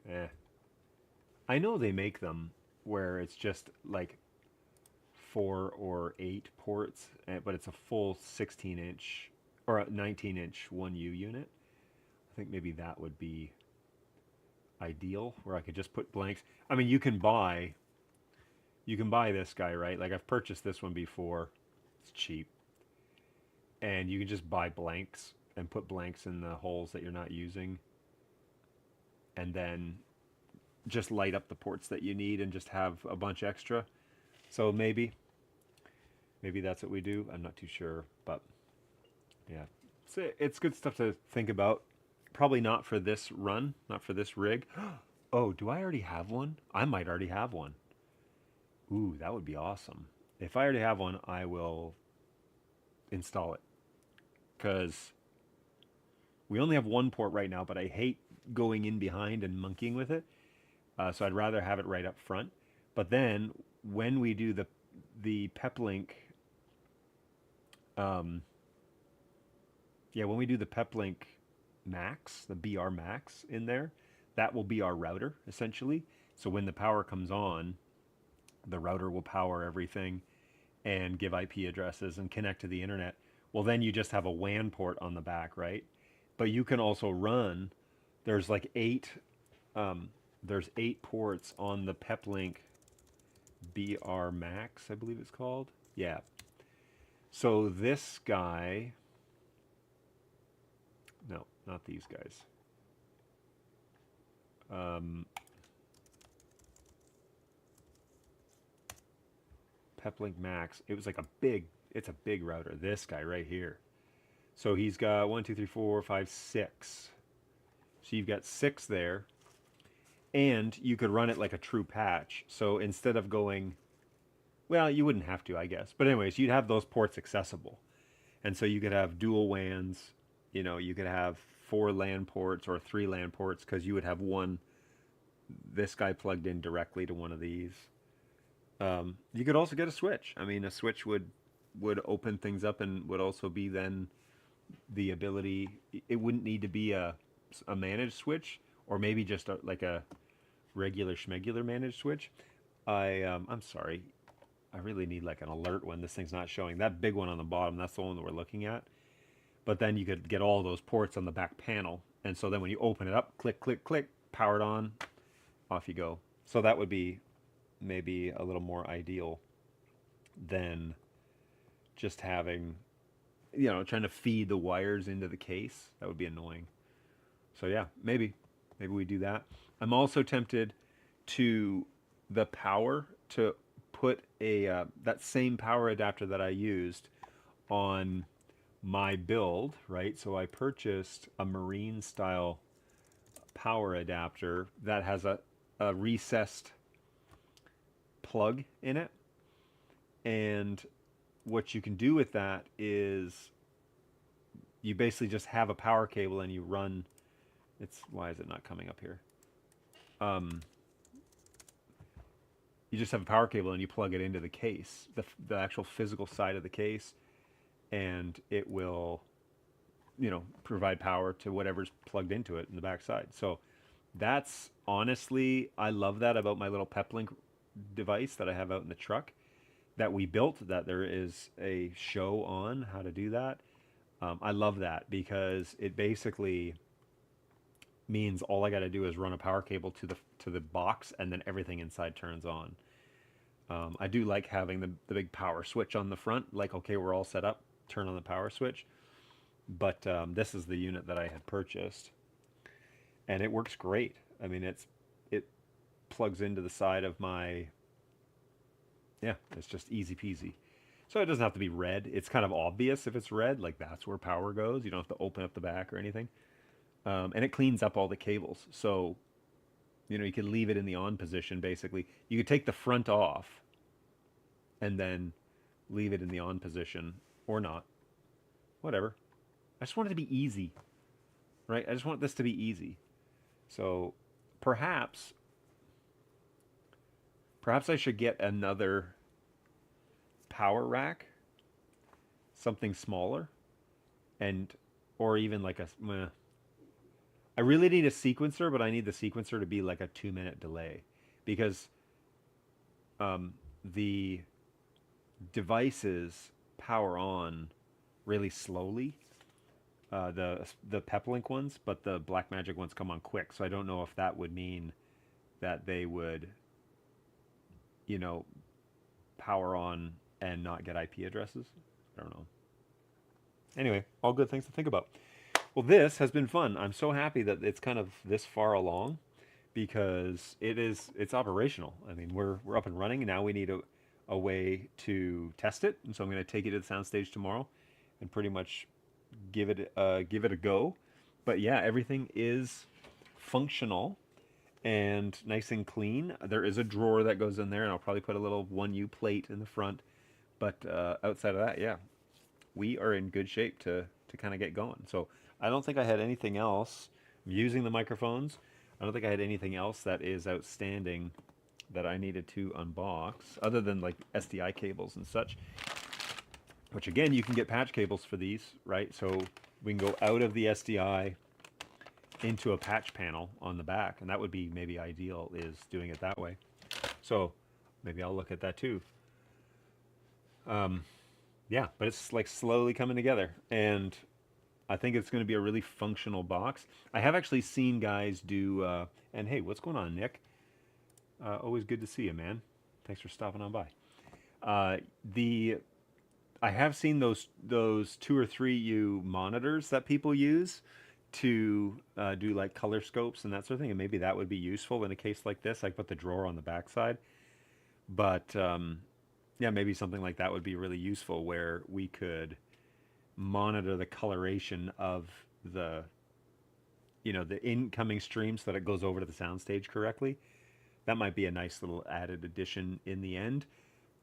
Eh. I know they make them where it's just like 4 or 8 ports, but it's a full 16-inch or a 19-inch 1U unit. I think maybe that would be ideal where I could just put blanks. I mean, you can buy this guy, right? Like I've purchased this one before. It's cheap. And you can just buy blanks and put blanks in the holes that you're not using and then just light up the ports that you need and just have a bunch extra. So maybe that's what we do. I'm not too sure, but yeah. It's good stuff to think about. Probably not for this run, not for this rig. Oh, do I already have one? I might already have one. Ooh, that would be awesome. If I already have one, I will install it because we only have one port right now, but I hate going in behind and monkeying with it. So I'd rather have it right up front. But then when we do the PepLink, um, yeah, when we do the PepLink Max, the BR Max in there, that will be our router essentially. So when the power comes on, the router will power everything and give IP addresses and connect to the internet. Well, then you just have a WAN port on the back, right? But you can also run. There's like um, there's 8 ports on the PepLink BR Max, I believe it's called. Yeah. So this guy, no, not these guys. Um, PepLink Max. It was like it's a big router. This guy right here. So he's got 1, 2, 3, 4, 5, 6. So you've got 6 there, and you could run it like a true patch. So instead of going, well, you wouldn't have to, I guess. But anyways, you'd have those ports accessible, and so you could have dual WANs. You know, you could have 4 LAN ports or 3 LAN ports because you would have one. This guy plugged in directly to one of these. You could also get a switch. I mean, a switch would open things up and would also be then the ability. It wouldn't need to be a managed switch, or maybe just like a regular schmegular managed switch. I'm sorry. I really need like an alert when this thing's not showing. That big one on the bottom, that's the one that we're looking at. But then you could get all those ports on the back panel. And so then when you open it up, click, click, click, powered on, off you go. So that would be maybe a little more ideal than just having, trying to feed the wires into the case. That would be annoying. So yeah, maybe we do that. I'm also tempted to the power to put a that same power adapter that I used on my build, right? So I purchased a marine style power adapter that has a recessed plug in it. And what you can do with that is you basically just have a power cable and you run. Why is it not coming up here? You just have a power cable and you plug it into the case, the actual physical side of the case, and it will, provide power to whatever's plugged into it in the backside. So that's honestly, I love that about my little PepLink device that I have out in the truck that we built, that there is a show on how to do that. I love that because it basically means all I got to do is run a power cable to the box, and then everything inside turns on. I do like having the big power switch on the front. Like, okay, we're all set up. Turn on the power switch. But this is the unit that I had purchased, and it works great. I mean, it plugs into the side of my. Yeah, it's just easy peasy. So it doesn't have to be red. It's kind of obvious if it's red, like that's where power goes. You don't have to open up the back or anything. And it cleans up all the cables. So, you could leave it in the on position, basically. You could take the front off and then leave it in the on position or not. Whatever. I just want it to be easy, right? I just want this to be easy. So perhaps Perhaps I should get another power rack, something smaller, and or even like I really need a sequencer, but I need the sequencer to be like a 2 minute delay because um, the devices power on really slowly. The Peplink ones, but the Blackmagic ones come on quick. So I don't know if that would mean that they would, you know, power on and not get IP addresses. I don't know. Anyway, all good things to think about. Well, this has been fun. I'm so happy that it's kind of this far along because it's operational. I mean, we're up and running, and now we need a way to test it. And so I'm going to take it to the soundstage tomorrow and pretty much give it a go. But yeah, everything is functional and nice and clean. There is a drawer that goes in there, and I'll probably put a little 1U plate in the front. But outside of that, yeah, we are in good shape to kind of get going. So I don't think I had anything else. I'm using the microphones. I don't think I had anything else that is outstanding that I needed to unbox, other than like SDI cables and such. Which again, you can get patch cables for these, right? So we can go out of the SDI into a patch panel on the back, and that would be maybe ideal, is doing it that way. So maybe I'll look at that too. Yeah, but it's like slowly coming together, and I think it's going to be a really functional box. I have actually seen guys do, and hey, what's going on, Nick? Always good to see you, man. Thanks for stopping on by. The I have seen those 2 or 3U monitors that people use to do like color scopes and that sort of thing, and maybe that would be useful in a case like this. I put the drawer on the backside, but yeah, maybe something like that would be really useful where we could monitor the coloration of the the incoming stream so that it goes over to the soundstage correctly. That might be a nice little added addition in the end.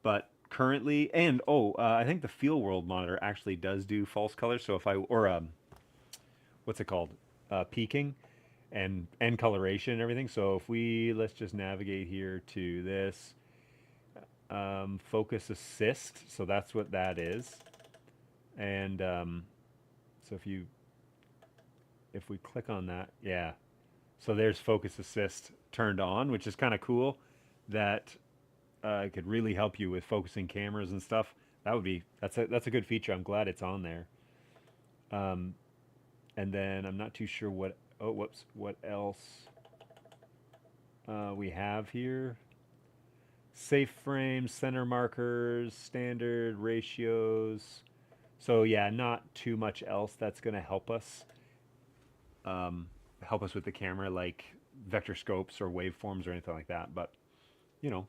But currently, and I think the Feel World monitor actually does do false color. So if I or what's it called, peaking and coloration and everything. So if we let's just navigate here to this focus assist. So that's what that is. And so if we click on that, yeah. So there's focus assist turned on, which is kind of cool. That it could really help you with focusing cameras and stuff. That's a good feature. I'm glad it's on there. And then I'm not too sure what what else we have here. Safe frames, center markers, standard ratios. So yeah, not too much else that's going to help us with the camera, like vector scopes or waveforms or anything like that. But you know,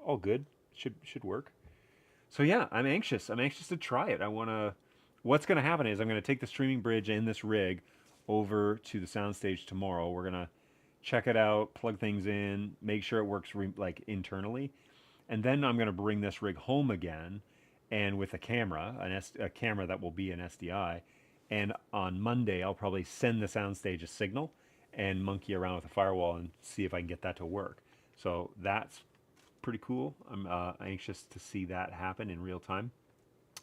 all good. Should work. So yeah, I'm anxious. I'm anxious to try it. I want to. What's going to happen is I'm going to take the streaming bridge and this rig over to the soundstage tomorrow. We're going to check it out, plug things in, make sure it works like internally, and then I'm going to bring this rig home again, and with a camera, a camera that will be an SDI. And on Monday, I'll probably send the soundstage a signal and monkey around with a firewall and see if I can get that to work. So that's pretty cool. I'm anxious to see that happen in real time.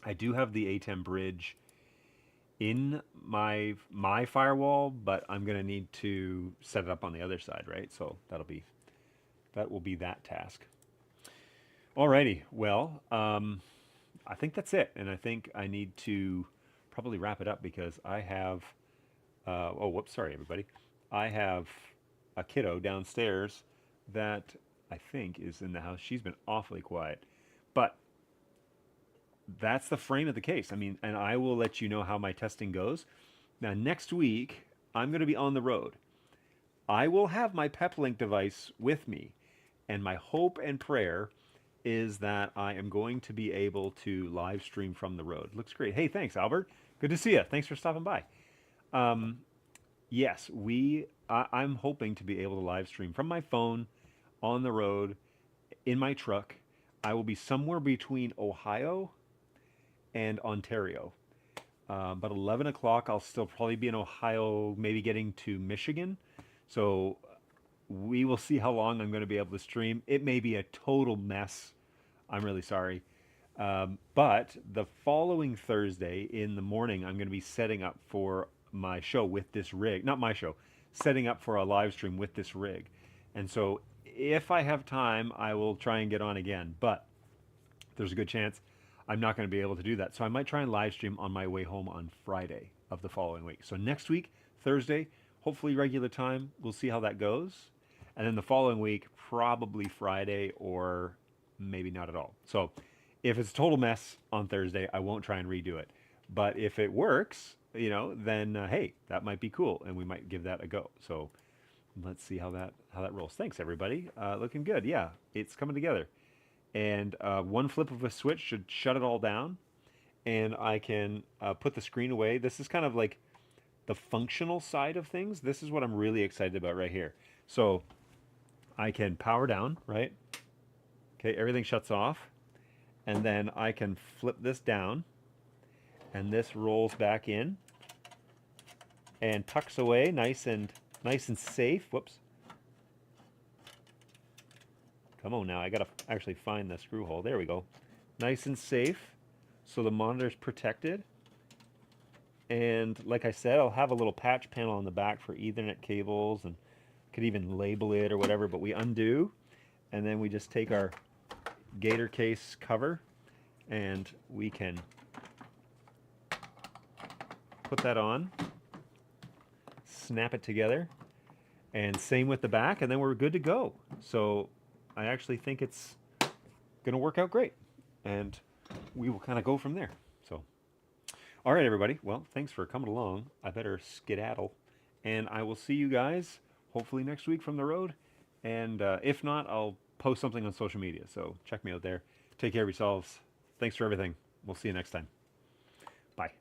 I do have the ATEM bridge in my firewall, but I'm gonna need to set it up on the other side, right? So that will be that task. Alrighty, well, I think that's it, and I think I need to probably wrap it up because I have. Oh, whoops! Sorry, everybody. I have a kiddo downstairs that I think is in the house. She's been awfully quiet, but that's the frame of the case. I mean, and I will let you know how my testing goes. Now, next week, I'm going to be on the road. I will have my Peplink device with me, and my hope and prayer is that I am going to be able to live stream from the road. Looks great. Hey, thanks, Albert. Good to see you. Thanks for stopping by. Yes, I'm hoping to be able to live stream from my phone on the road in my truck. I will be somewhere between Ohio and Ontario. But 11 o'clock, I'll still probably be in Ohio, maybe getting to Michigan. So we will see how long I'm going to be able to stream. It may be a total mess. I'm really sorry. But the following Thursday in the morning, I'm going to be setting up for my show with this rig. Not my show, setting up for a live stream with this rig. And so if I have time, I will try and get on again. But there's a good chance I'm not going to be able to do that. So I might try and live stream on my way home on Friday of the following week. So next week, Thursday, hopefully regular time. We'll see how that goes. And then the following week, probably Friday or maybe not at all. So if it's a total mess on Thursday, I won't try and redo it. But if it works, then hey, that might be cool, and we might give that a go. So let's see how that rolls. Thanks everybody. Looking good. Yeah, it's coming together. And one flip of a switch should shut it all down, and I can put the screen away. This is kind of like the functional side of things. This is what I'm really excited about right here. So I can power down, right? Okay, everything shuts off, and then I can flip this down, and this rolls back in and tucks away nice and safe. Whoops. Come on now, I gotta actually find the screw hole. There we go. Nice and safe, so the monitor's protected. And like I said, I'll have a little patch panel on the back for Ethernet cables, and could even label it or whatever, but we undo, and then we just take our gator case cover, and we can put that on, snap it together, and same with the back, and then we're good to go. So I actually think it's gonna work out great, and we will kind of go from there. So all right, everybody, well, thanks for coming along. I better skedaddle, and I will see you guys hopefully next week from the road, and if not, I'll post something on social media, so check me out there. Take care of yourselves. Thanks for everything. We'll see you next time. Bye.